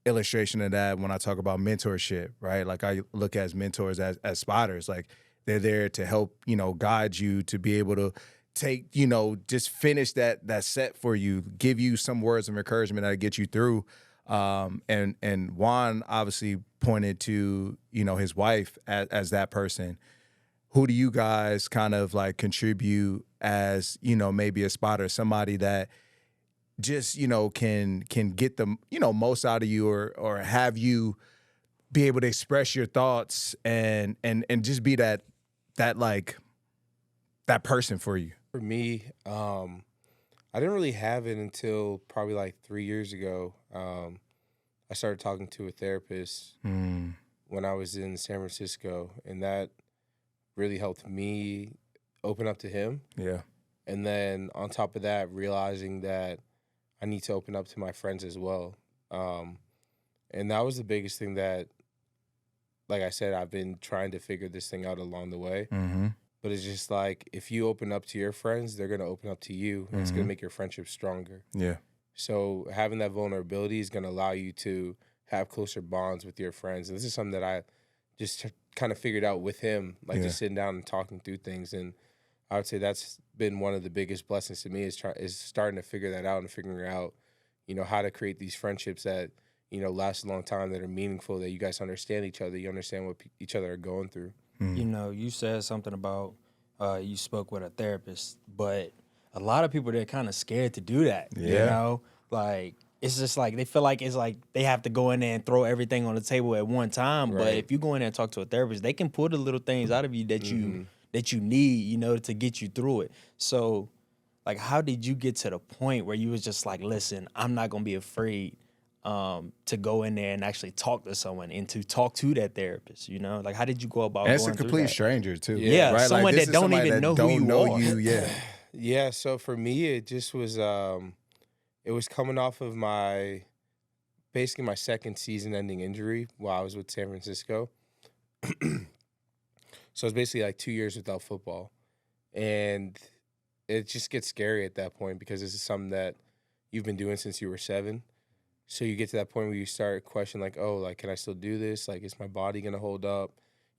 illustration of that when I talk about mentorship, right? Like, I look at mentors as spotters. Like, they're there to help, guide you to be able to take, just finish that set for you, give you some words of encouragement that get you through. And Juan obviously pointed to, his wife as that person. Who do you guys kind of like contribute as, maybe a spotter, somebody that just, can get the, most out of you, or have you be able to express your thoughts and just be that person for you? For me, I didn't really have it until probably like 3 years ago. I started talking to a therapist when I was in San Francisco, and that really helped me open up to him. Yeah. And then on top of that, realizing that I need to open up to my friends as well. And that was the biggest thing that, like I said, I've been trying to figure this thing out along the way. But it's just like, if you open up to your friends, they're going to open up to you, and it's going to make your friendship stronger. Yeah. So having that vulnerability is going to allow you to have closer bonds with your friends. And this is something that I just kind of figured out with him, like just sitting down and talking through things. And I would say that's been one of the biggest blessings to me, is starting to figure that out and figuring out, how to create these friendships that, last a long time, that are meaningful, that you guys understand each other, you understand what each other are going through. You said something about you spoke with a therapist, but a lot of people, they're kind of scared to do that. Like, it's just like they feel like it's like they have to go in there and throw everything on the table at one time. Right. But if you go in there and talk to a therapist, they can pull the little things out of you that you need, to get you through it. So, like, how did you get to the point where you was just like, listen, I'm not gonna be afraid to go in there and actually talk to someone and to talk to that therapist, Like, how did you go about And it's going a complete through that? stranger, too. Yeah, right? someone this that is don't somebody even that know who you are. Yeah. Yeah, so for me, it just was, it was coming off of basically my second season-ending injury while I was with San Francisco. So it's basically like 2 years without football. And it just gets scary at that point, because this is something that you've been doing since you were 7. So you get to that point where you start questioning, like, oh, like, can I still do this? Like, is my body going to hold up?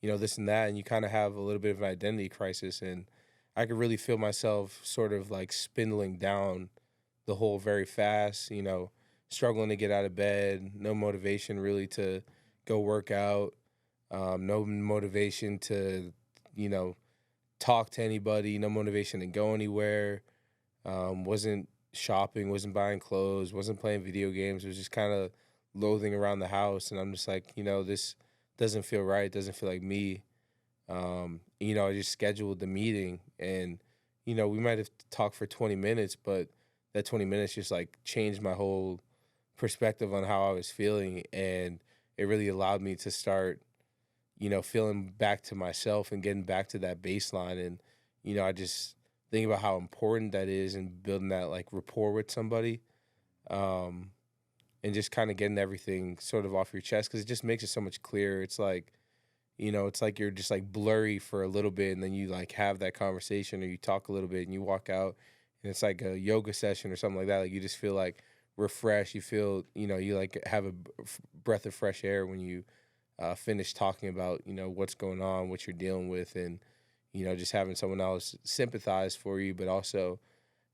This and that. And you kind of have a little bit of an identity crisis. And I could really feel myself sort of like spindling down the hole very fast, struggling to get out of bed, no motivation really to go work out, no motivation to, talk to anybody, no motivation to go anywhere, wasn't shopping, wasn't buying clothes, wasn't playing video games. It was just kind of loathing around the house. And I'm just like, this doesn't feel right, doesn't feel like me. I just scheduled the meeting, and, we might have talked for 20 minutes, but that 20 minutes just like changed my whole perspective on how I was feeling. And it really allowed me to start, feeling back to myself and getting back to that baseline. And, I just think about how important that is, and building that like rapport with somebody, and just kind of getting everything sort of off your chest, because it just makes it so much clearer. It's like, it's like you're just like blurry for a little bit, and then you like have that conversation, or you talk a little bit, and you walk out, and it's like a yoga session or something like that. Like, you just feel like refreshed. You feel, you like have a breath of fresh air when you finish talking about, what's going on, what you're dealing with. And, just having someone else sympathize for you, but also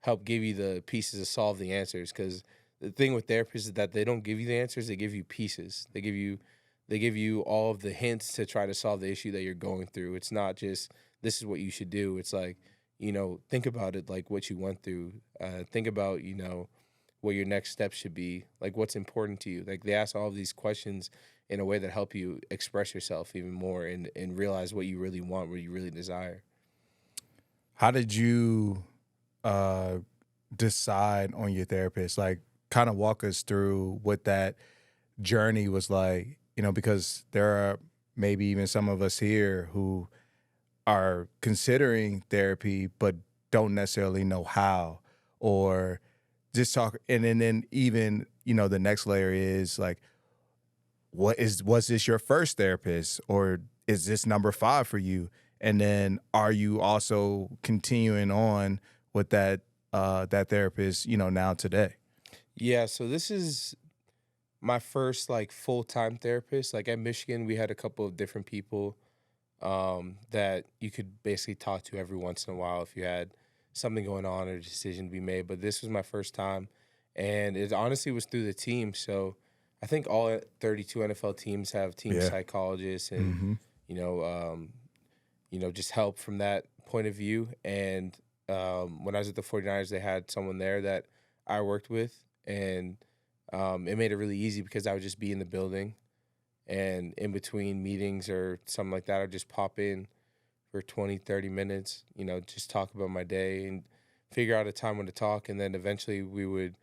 help give you the pieces to solve the answers. Because the thing with therapists is that they don't give you the answers; they give you pieces. They give you all of the hints to try to solve the issue that you're going through. It's not just this is what you should do. It's like, think about it like what you went through. Think about what your next steps should be, like what's important to you. Like they ask all of these questions in a way that help you express yourself even more and realize what you really want, what you really desire. How did you decide on your therapist? Like, kind of walk us through what that journey was like, because there are maybe even some of us here who are considering therapy but don't necessarily know how, or just talk. And then even, the next layer is like, was this your first therapist, or is this number 5 for you? And then are you also continuing on with that therapist, now today? Yeah, so this is my first like full-time therapist. Like at Michigan, we had a couple of different people that you could basically talk to every once in a while if you had something going on or a decision to be made. But this was my first time, and it honestly was through the team. So I think all 32 NFL teams have team psychologists and just help from that point of view. And when I was at the 49ers, they had someone there that I worked with, and it made it really easy because I would just be in the building, and in between meetings or something like that, I'd just pop in for 20, 30 minutes, just talk about my day and figure out a time when to talk. And then eventually we would,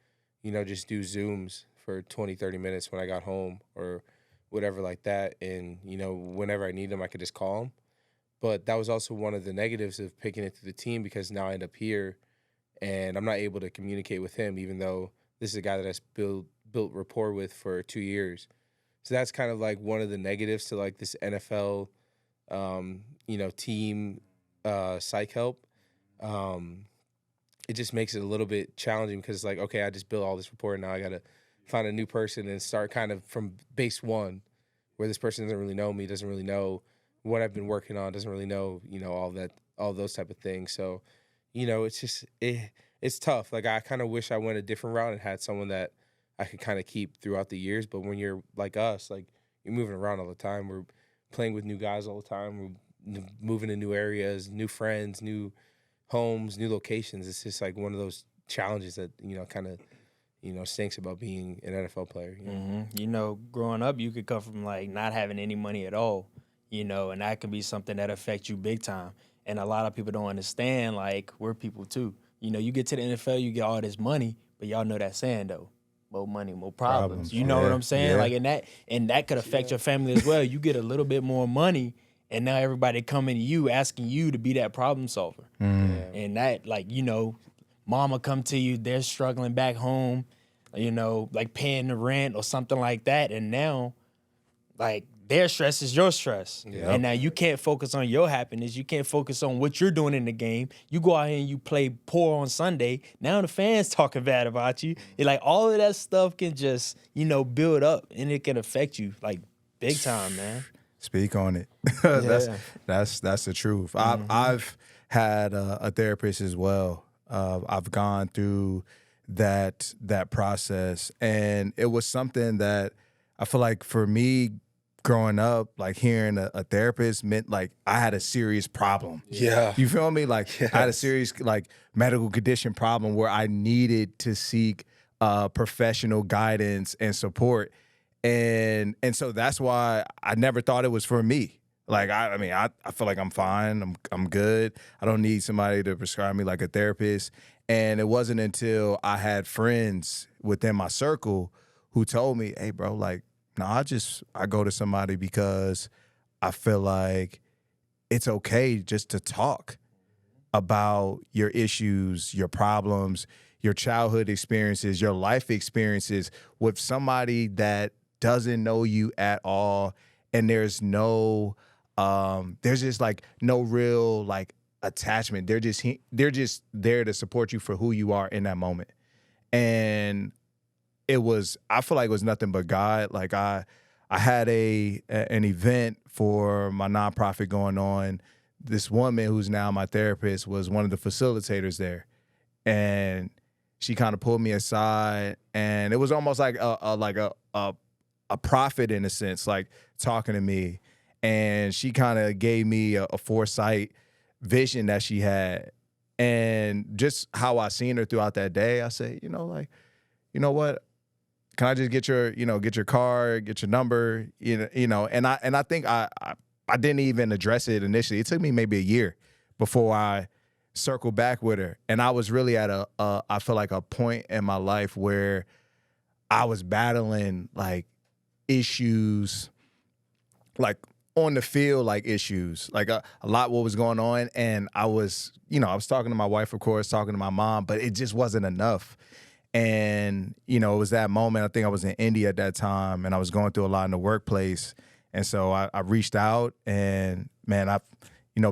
just do Zooms for 20, 30 minutes when I got home or whatever like that. And, whenever I need them, I could just call them. But that was also one of the negatives of picking it through the team, because now I end up here and I'm not able to communicate with him, even though this is a guy that I built rapport with for 2 years. So that's kind of like one of the negatives to like this NFL, team psych help. It just makes it a little bit challenging because it's like, okay, I just built all this rapport and now I got to find a new person and start kind of from base one, where this person doesn't really know me, doesn't really know what I've been working on, doesn't really know, all those type of things. So, it's just, it's tough. Like I kind of wish I went a different route and had someone that I could kind of keep throughout the years. But when you're like us, like you're moving around all the time. We're playing with new guys all the time. We're moving to new areas, new friends, new homes, new locations. It's just like one of those challenges that, kind of, stinks about being an NFL player. Growing up, you could come from like not having any money at all, and that can be something that affects you big time. And a lot of people don't understand, like, we're people too. You get to the NFL, you get all this money, but y'all know that saying though, more money, more problems. You know what I'm saying? Yeah. Like, and that could affect your family as well. You get a little bit more money, and now everybody coming to you, asking you to be that problem solver. And that, like, mama come to you, they're struggling back home, like paying the rent or something like that. And now, like, their stress is your stress. And now you can't focus on your happiness. You can't focus on what you're doing in the game. You go out here and you play poor on Sunday. Now the fans talking bad about you. And like all of that stuff can just, build up, and it can affect you like big time, man. Speak on it. That's the truth. I've had a therapist as well. I've gone through that process, and it was something that I feel like for me, growing up, like hearing a therapist meant like I had a serious problem. Yeah. You feel me? Like I had a serious like medical condition problem where I needed to seek professional guidance and support. And so that's why I never thought it was for me. Like I mean I feel like I'm fine. I'm good. I don't need somebody to prescribe me like a therapist. And it wasn't until I had friends within my circle who told me, "Hey, bro, like, no, I go to somebody because I feel like it's okay just to talk about your issues, your problems, your childhood experiences, your life experiences with somebody that doesn't know you at all, and there's just like no real like attachment. They're just there to support you for who you are in that moment." And I feel like it was nothing but God. Like I had an event for my nonprofit going on this woman who's now my therapist was one of the facilitators there, and she kind of pulled me aside, and it was almost like a prophet in a sense, like talking to me, and she kind of gave me a foresight vision that she had, and just how I seen her throughout that day. I say, you know what? Can I just get your card, get your number, and I think I didn't even address it initially. It took me maybe a year before I circled back with her, and I was really at I feel like a point in my life where I was battling like issues, like on the field, like issues, like a lot what was going on, and I was talking to my wife, of course, talking to my mom, but it just wasn't enough. And, it was that moment. I think I was in India at that time, and I was going through a lot in the workplace. And so I reached out, and, man, I've,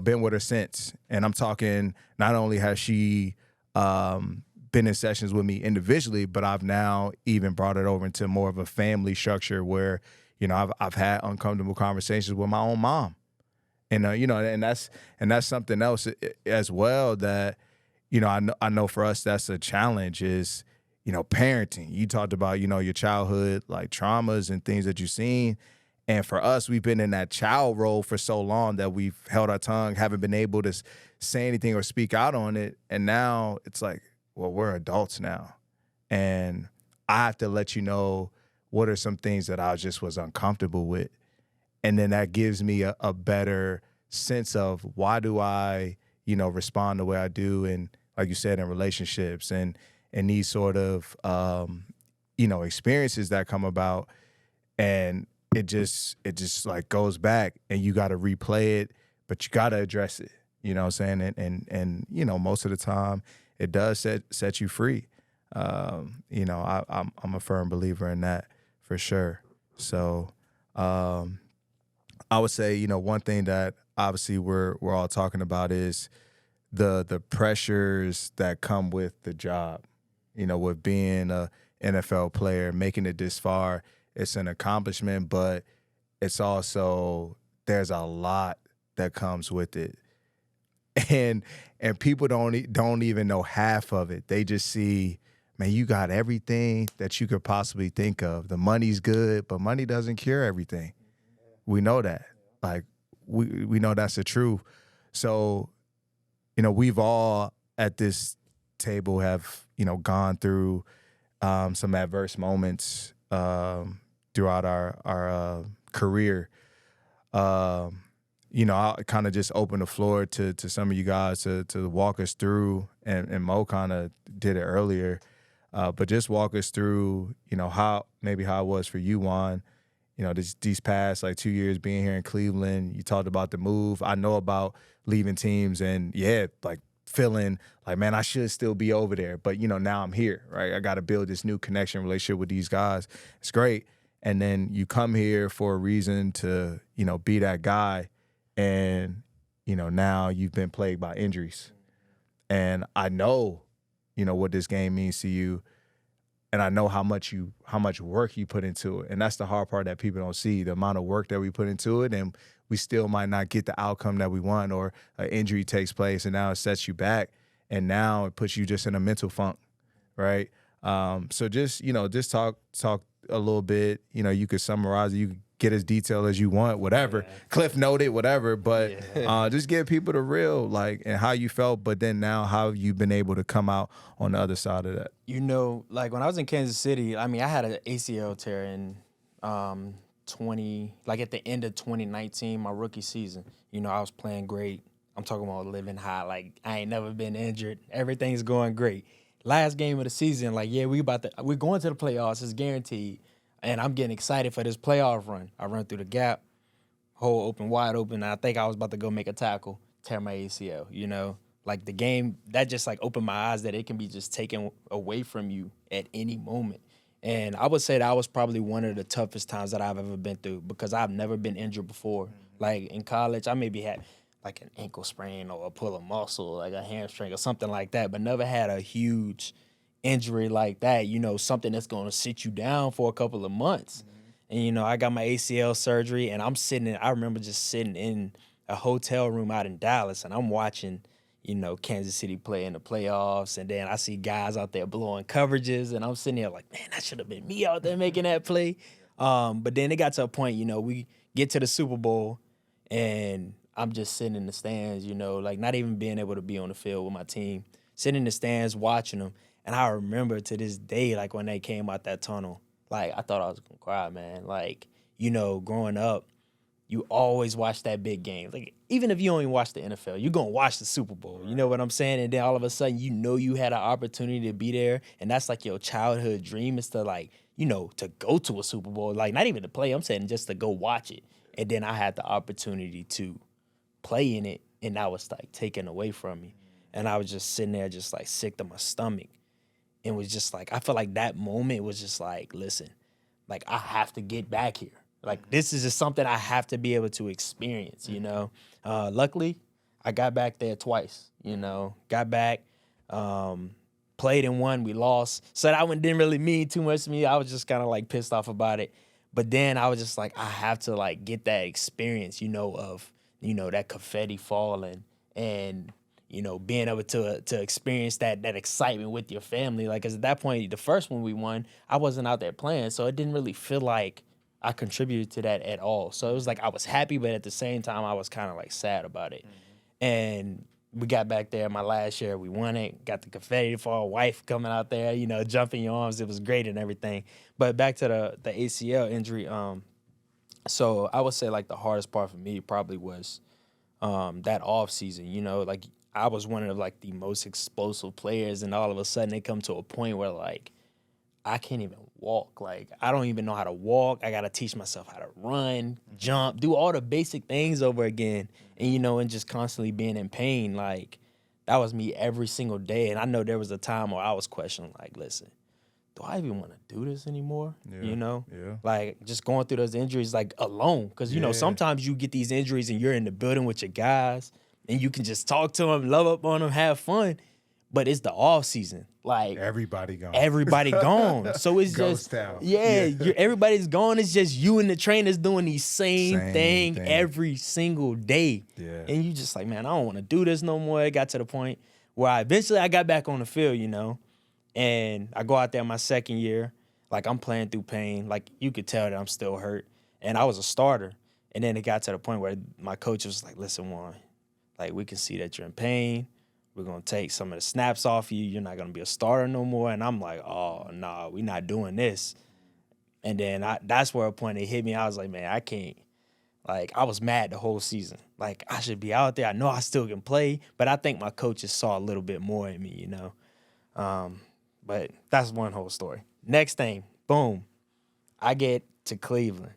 been with her since. And I'm talking, not only has she been in sessions with me individually, but I've now even brought it over into more of a family structure where, I've had uncomfortable conversations with my own mom. And, and that's something else as well that, I know for us that's a challenge is, parenting. You talked about, your childhood, like traumas and things that you've seen. And for us, we've been in that child role for so long that we've held our tongue, haven't been able to say anything or speak out on it. And now it's like, well, we're adults now. And I have to let you know what are some things that I just was uncomfortable with. And then that gives me a better sense of why do I, respond the way I do. And like you said, in relationships and these sort of, experiences that come about, and it just like goes back, and you got to replay it, but you got to address it. You know what I'm saying? And most of the time it does set you free. I'm a firm believer in that for sure. So I would say, one thing that obviously we're all talking about is the pressures that come with the job. With being a NFL player, making it this far, it's an accomplishment, but it's also, there's a lot that comes with it. And people don't even know half of it. They just see, man, you got everything that you could possibly think of. The money's good, but money doesn't cure everything. We know that. Like, we know that's the truth. So, we've all at this table have, gone through some adverse moments throughout our career. I'll kind of just open the floor to some of you guys to walk us through, and Mo kind of did it earlier, but just walk us through, how it was for you, Juan. These past like 2 years being here in Cleveland. You talked about the move. I know about leaving teams and like feeling like, man, I should still be over there. But, now I'm here, right? I got to build this new connection relationship with these guys. It's great. And then you come here for a reason to, be that guy. And, now you've been plagued by injuries. And I know, what this game means to you. And I know how much work you put into it. And that's the hard part that people don't see, the amount of work that we put into it. And we still might not get the outcome that we want, or an injury takes place and now it sets you back. And now it puts you just in a mental funk, right? So just talk a little bit. You could summarize it. You could get as detailed as you want, whatever. Yeah. Cliff noted, whatever. But just give people the real, like, and how you felt, but then now how you've been able to come out on the other side of that. Like when I was in Kansas City, I had an ACL tear in at the end of 2019, my rookie season. I was playing great. I'm talking about living high. Like, I ain't never been injured. Everything's going great. Last game of the season, like, yeah, we're going to the playoffs. It's guaranteed. And I'm getting excited for this playoff run. I run through the gap, hole open, wide open. And I think I was about to go make a tackle, tear my ACL, Like, the game, that just, like, opened my eyes that it can be just taken away from you at any moment. And I would say that was probably one of the toughest times that I've ever been through, because I've never been injured before. Mm-hmm. Like, in college, I maybe had, like, an ankle sprain or a pull a muscle, like a hamstring or something like that, but never had a huge injury like that, something that's going to sit you down for a couple of months. Mm-hmm. And, I got my ACL surgery, and I remember just sitting in a hotel room out in Dallas, and I'm watching, you know, Kansas City play in the playoffs, and then I see guys out there blowing coverages, and I'm sitting there like, man, that should have been me out there making that play. But then it got to a point, you know, we get to the Super Bowl, and I'm just sitting in the stands, you know, like not even being able to be on the field with my team, sitting in the stands watching them. And I remember to this day, like when they came out that tunnel, like I thought I was gonna cry, man. Like, you know, growing up, you always watch that big game. Like, even if you only watch the NFL, you're gonna watch the Super Bowl. You know what I'm saying? And then all of a sudden, you know you had an opportunity to be there, and that's like your childhood dream is to, like, you know, to go to a Super Bowl. Like, not even to play, I'm saying just to go watch it. And then I had the opportunity to play in it, and that was like taken away from me. And I was just sitting there just like sick to my stomach. And was just like, I feel like that moment was just like, listen, like I have to get back here. Like this is just something I have to be able to experience, you know. Luckily, I got back there twice, you know. Got back, played in one, we lost. So that one didn't really mean too much to me. I was just kind of like pissed off about it. But then I was just like, I have to like get that experience, you know, of, you know, that confetti falling and, you know, being able to experience that excitement with your family. Like, 'cause at that point, the first one we won, I wasn't out there playing, so it didn't really feel like I contributed to that at all. So it was like I was happy, but at the same time, I was kind of like sad about it. And we got back there my last year, we won it, got the confetti fall, wife coming out there, you know, jumping your arms. It was great and everything. But back to the ACL injury, so I would say like the hardest part for me probably was that off season, you know, like I was one of like the most explosive players, and all of a sudden they come to a point where like I can't even walk. Like I don't even know how to walk. I gotta teach myself how to run, jump, do all the basic things over again. And you know, and just constantly being in pain. Like that was me every single day. And I know there was a time where I was questioning, like, listen, do I even want to do this anymore? Yeah, You know? yeah. Like just going through those injuries like alone. Cause you know, sometimes you get these injuries and you're in the building with your guys and you can just talk to them, love up on them, have fun. But it's the off season. Like Everybody gone. everybody gone. So it's Ghost just town. everybody's gone. It's just you and the trainers doing the same Same thing thing. every single day. Yeah. And you just like, man, I don't want to do this no more. It got to the point where I got back on the field, you know, and I go out there my second year, like I'm playing through pain. Like you could tell that I'm still hurt. And I was a starter. And then it got to the point where my coach was like, listen, Juan, like we can see that you're in pain. We're going to take some of the snaps off you. You're not going to be a starter no more. And I'm like, oh, no, we're not doing this. And then that's where a point it hit me. I was like, man, I can't. Like, I was mad the whole season. Like, I should be out there. I know I still can play, but I think my coaches saw a little bit more in me, you know. But that's one whole story. Next thing, boom, I get to Cleveland,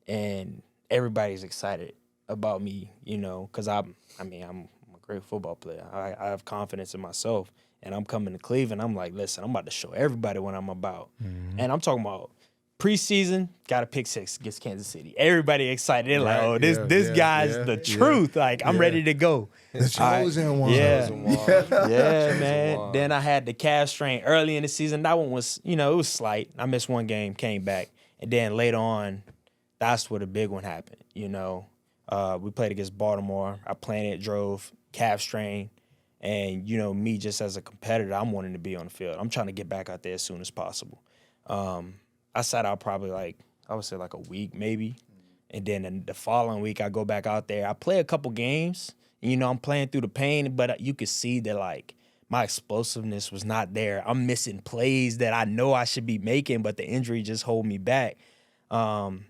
and everybody's excited about me, you know, because I'm a great football player. I have confidence in myself, and I'm coming to Cleveland. I'm like, listen, I'm about to show everybody what I'm about. And I'm talking about preseason, got a pick six against Kansas City. Everybody excited. They're like, oh, this guy's the truth. Like, I'm ready to go. The chosen one. Yeah. Chosen Man. one. Then I had the calf strain early in the season. That one was, you know, it was slight. I missed one game, came back. And then later on, that's where the big one happened, you know. We played against Baltimore. I planted, drove, calf strain. And, you know, me just as a competitor, I'm wanting to be on the field. I'm trying to get back out there as soon as possible. I sat out probably I would say a week maybe. And then the following week, I go back out there. I play a couple games. And, you know, I'm playing through the pain, but you could see that, like, my explosiveness was not there. I'm missing plays that I know I should be making, but the injury just hold me back. And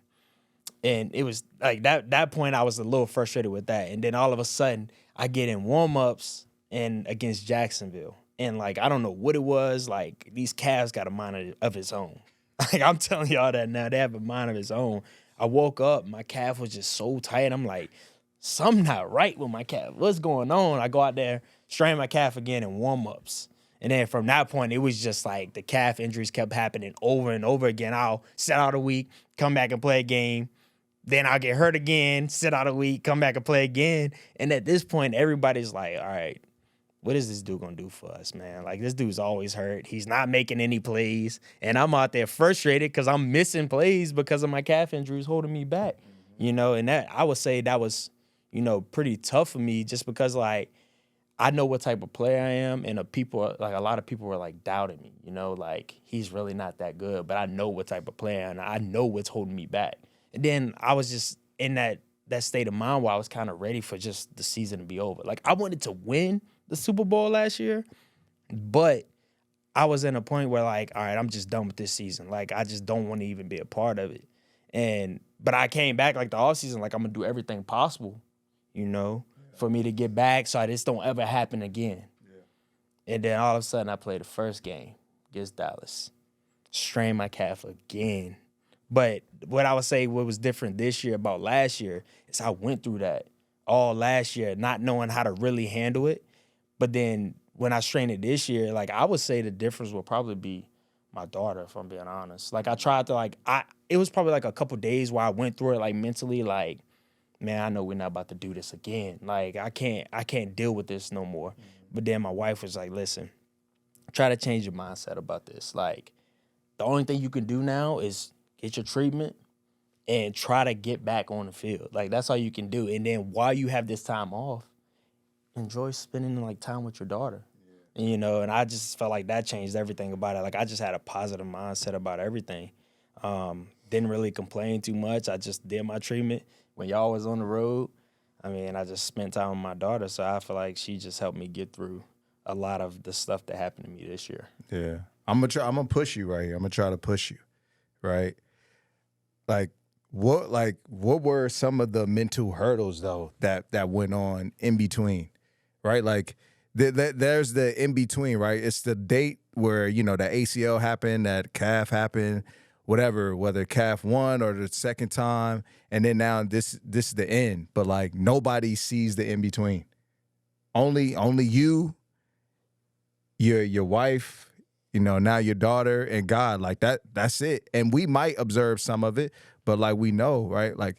it was like that point I was a little frustrated with that. And then all of a sudden I get in warm-ups and against Jacksonville. And like, I don't know what it was. Like these calves got a mind of its own. Like I'm telling y'all that now, they have a mind of its own. I woke up, my calf was just so tight. I'm like, something not right with my calf. What's going on? I go out there, strain my calf again in warm-ups. And then from that point, it was just like the calf injuries kept happening over and over again. I'll sit out a week, come back and play a game. Then I'll get hurt again, sit out a week, come back and play again. And at this point, everybody's like, all right, what is this dude going to do for us, man? Like, this dude's always hurt. He's not making any plays. And I'm out there frustrated because I'm missing plays because of my calf injuries holding me back. You know, and that I would say that was, pretty tough for me just because, like, I know what type of player I am, and a lot of people were, like, doubting me, like, he's really not that good, but I know what type of player, and I know what's holding me back. And then I was just in that state of mind where I was kind of ready for just the season to be over. Like, I wanted to win the Super Bowl last year, but I was in a point where, like, all right, I'm just done with this season. Like, I just don't want to even be a part of it. But I came back, like, the offseason, like, I'm going to do everything possible, for me to get back so this don't ever happen again. Yeah. And then all of a sudden I played the first game against Dallas. Strained my calf again. But what I would say what was different this year about last year is I went through that all last year, not knowing how to really handle it. But then when I strained it this year, like, I would say the difference will probably be my daughter, if I'm being honest. Like, I tried to, it was probably like a couple days where I went through it, like, mentally, like, man, I know we're not about to do this again. Like, I can't deal with this no more. Mm-hmm. But then my wife was like, listen, try to change your mindset about this. Like, the only thing you can do now is get your treatment and try to get back on the field. Like, that's all you can do. And then while you have this time off, enjoy spending, like, time with your daughter. Yeah. And I just felt like that changed everything about it. Like, I just had a positive mindset about everything. Didn't really complain too much. I just did my treatment. When y'all was on the road, I just spent time with my daughter, so I feel like she just helped me get through a lot of the stuff that happened to me this year. Yeah. I'm gonna push you right here. I'm gonna try to push you, right? Like, what were some of the mental hurdles though that went on in between, right? Like, there's the in between, right? It's the date where, the ACL happened, that calf happened, whether calf one or the second time, and then now this is the end. But, like, nobody sees the in between. Only you, your wife, now your daughter and God. Like, that's it. And we might observe some of it, but, like, we know, right? Like,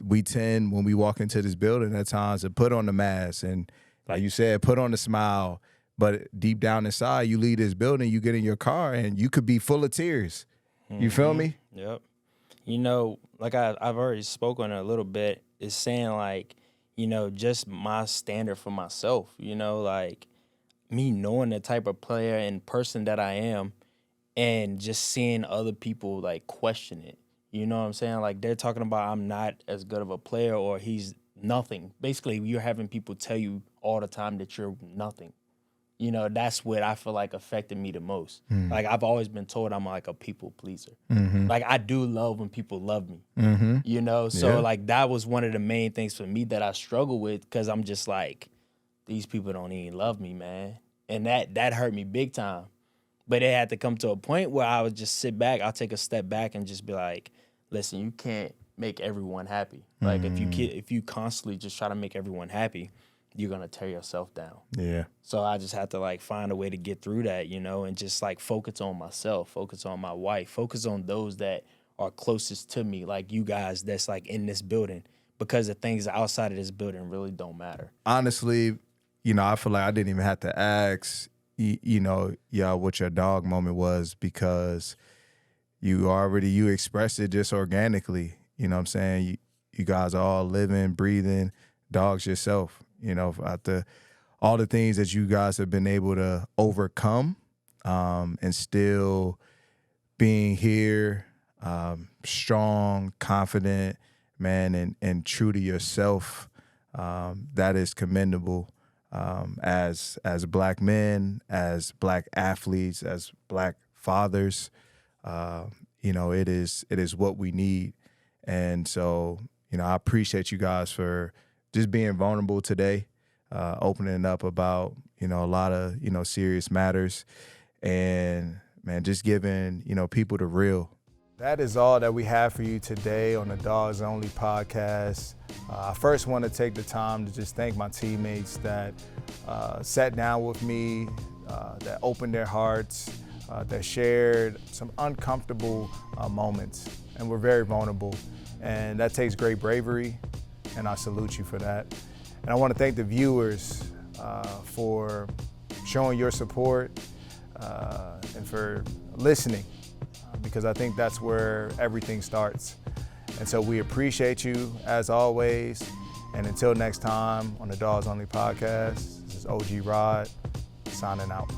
we tend, when we walk into this building at times, to put on the mask and, like you said, put on the smile. But deep down inside, you leave this building, you get in your car, and you could be full of tears. You feel me? Yep. Like I've already spoken a little bit, is saying, like, just my standard for myself, like, me knowing the type of player and person that I am and just seeing other people, like, question it. You know what I'm saying? Like, they're talking about I'm not as good of a player or he's nothing. Basically, you're having people tell you all the time that you're nothing. That's what I feel like affected me the most. Mm. Like, I've always been told I'm, like, a people pleaser. Mm-hmm. Like, I do love when people love me, mm-hmm. So, like, that was one of the main things for me that I struggle with, because I'm just like, these people don't even love me, man. And that hurt me big time. But it had to come to a point where I would just sit back, I'll take a step back and just be like, listen, you can't make everyone happy. Like, if you constantly just try to make everyone happy, you're going to tear yourself down. Yeah. So I just had to, like, find a way to get through that, and just, like, focus on myself, focus on my wife, focus on those that are closest to me, like you guys that's, like, in this building, because the things outside of this building really don't matter. Honestly, I feel like I didn't even have to ask, what your dog moment was, because you expressed it just organically. You know what I'm saying? You guys are all living, breathing dogs yourself. After all the things that you guys have been able to overcome, and still being here, strong, confident, man, and true to yourself, that is commendable. As Black men, as Black athletes, as Black fathers, it is what we need. And so, I appreciate you guys for just being vulnerable today, opening up about, a lot of, serious matters, and, man, just giving, people the real. That is all that we have for you today on the Dawgs Only podcast. I first want to take the time to just thank my teammates that sat down with me, that opened their hearts, that shared some uncomfortable moments, and were very vulnerable. And that takes great bravery, and I salute you for that. And I want to thank the viewers for showing your support and for listening, because I think that's where everything starts. And so we appreciate you as always, And until next time on the Dawgs Only podcast, this is OG Rod signing out.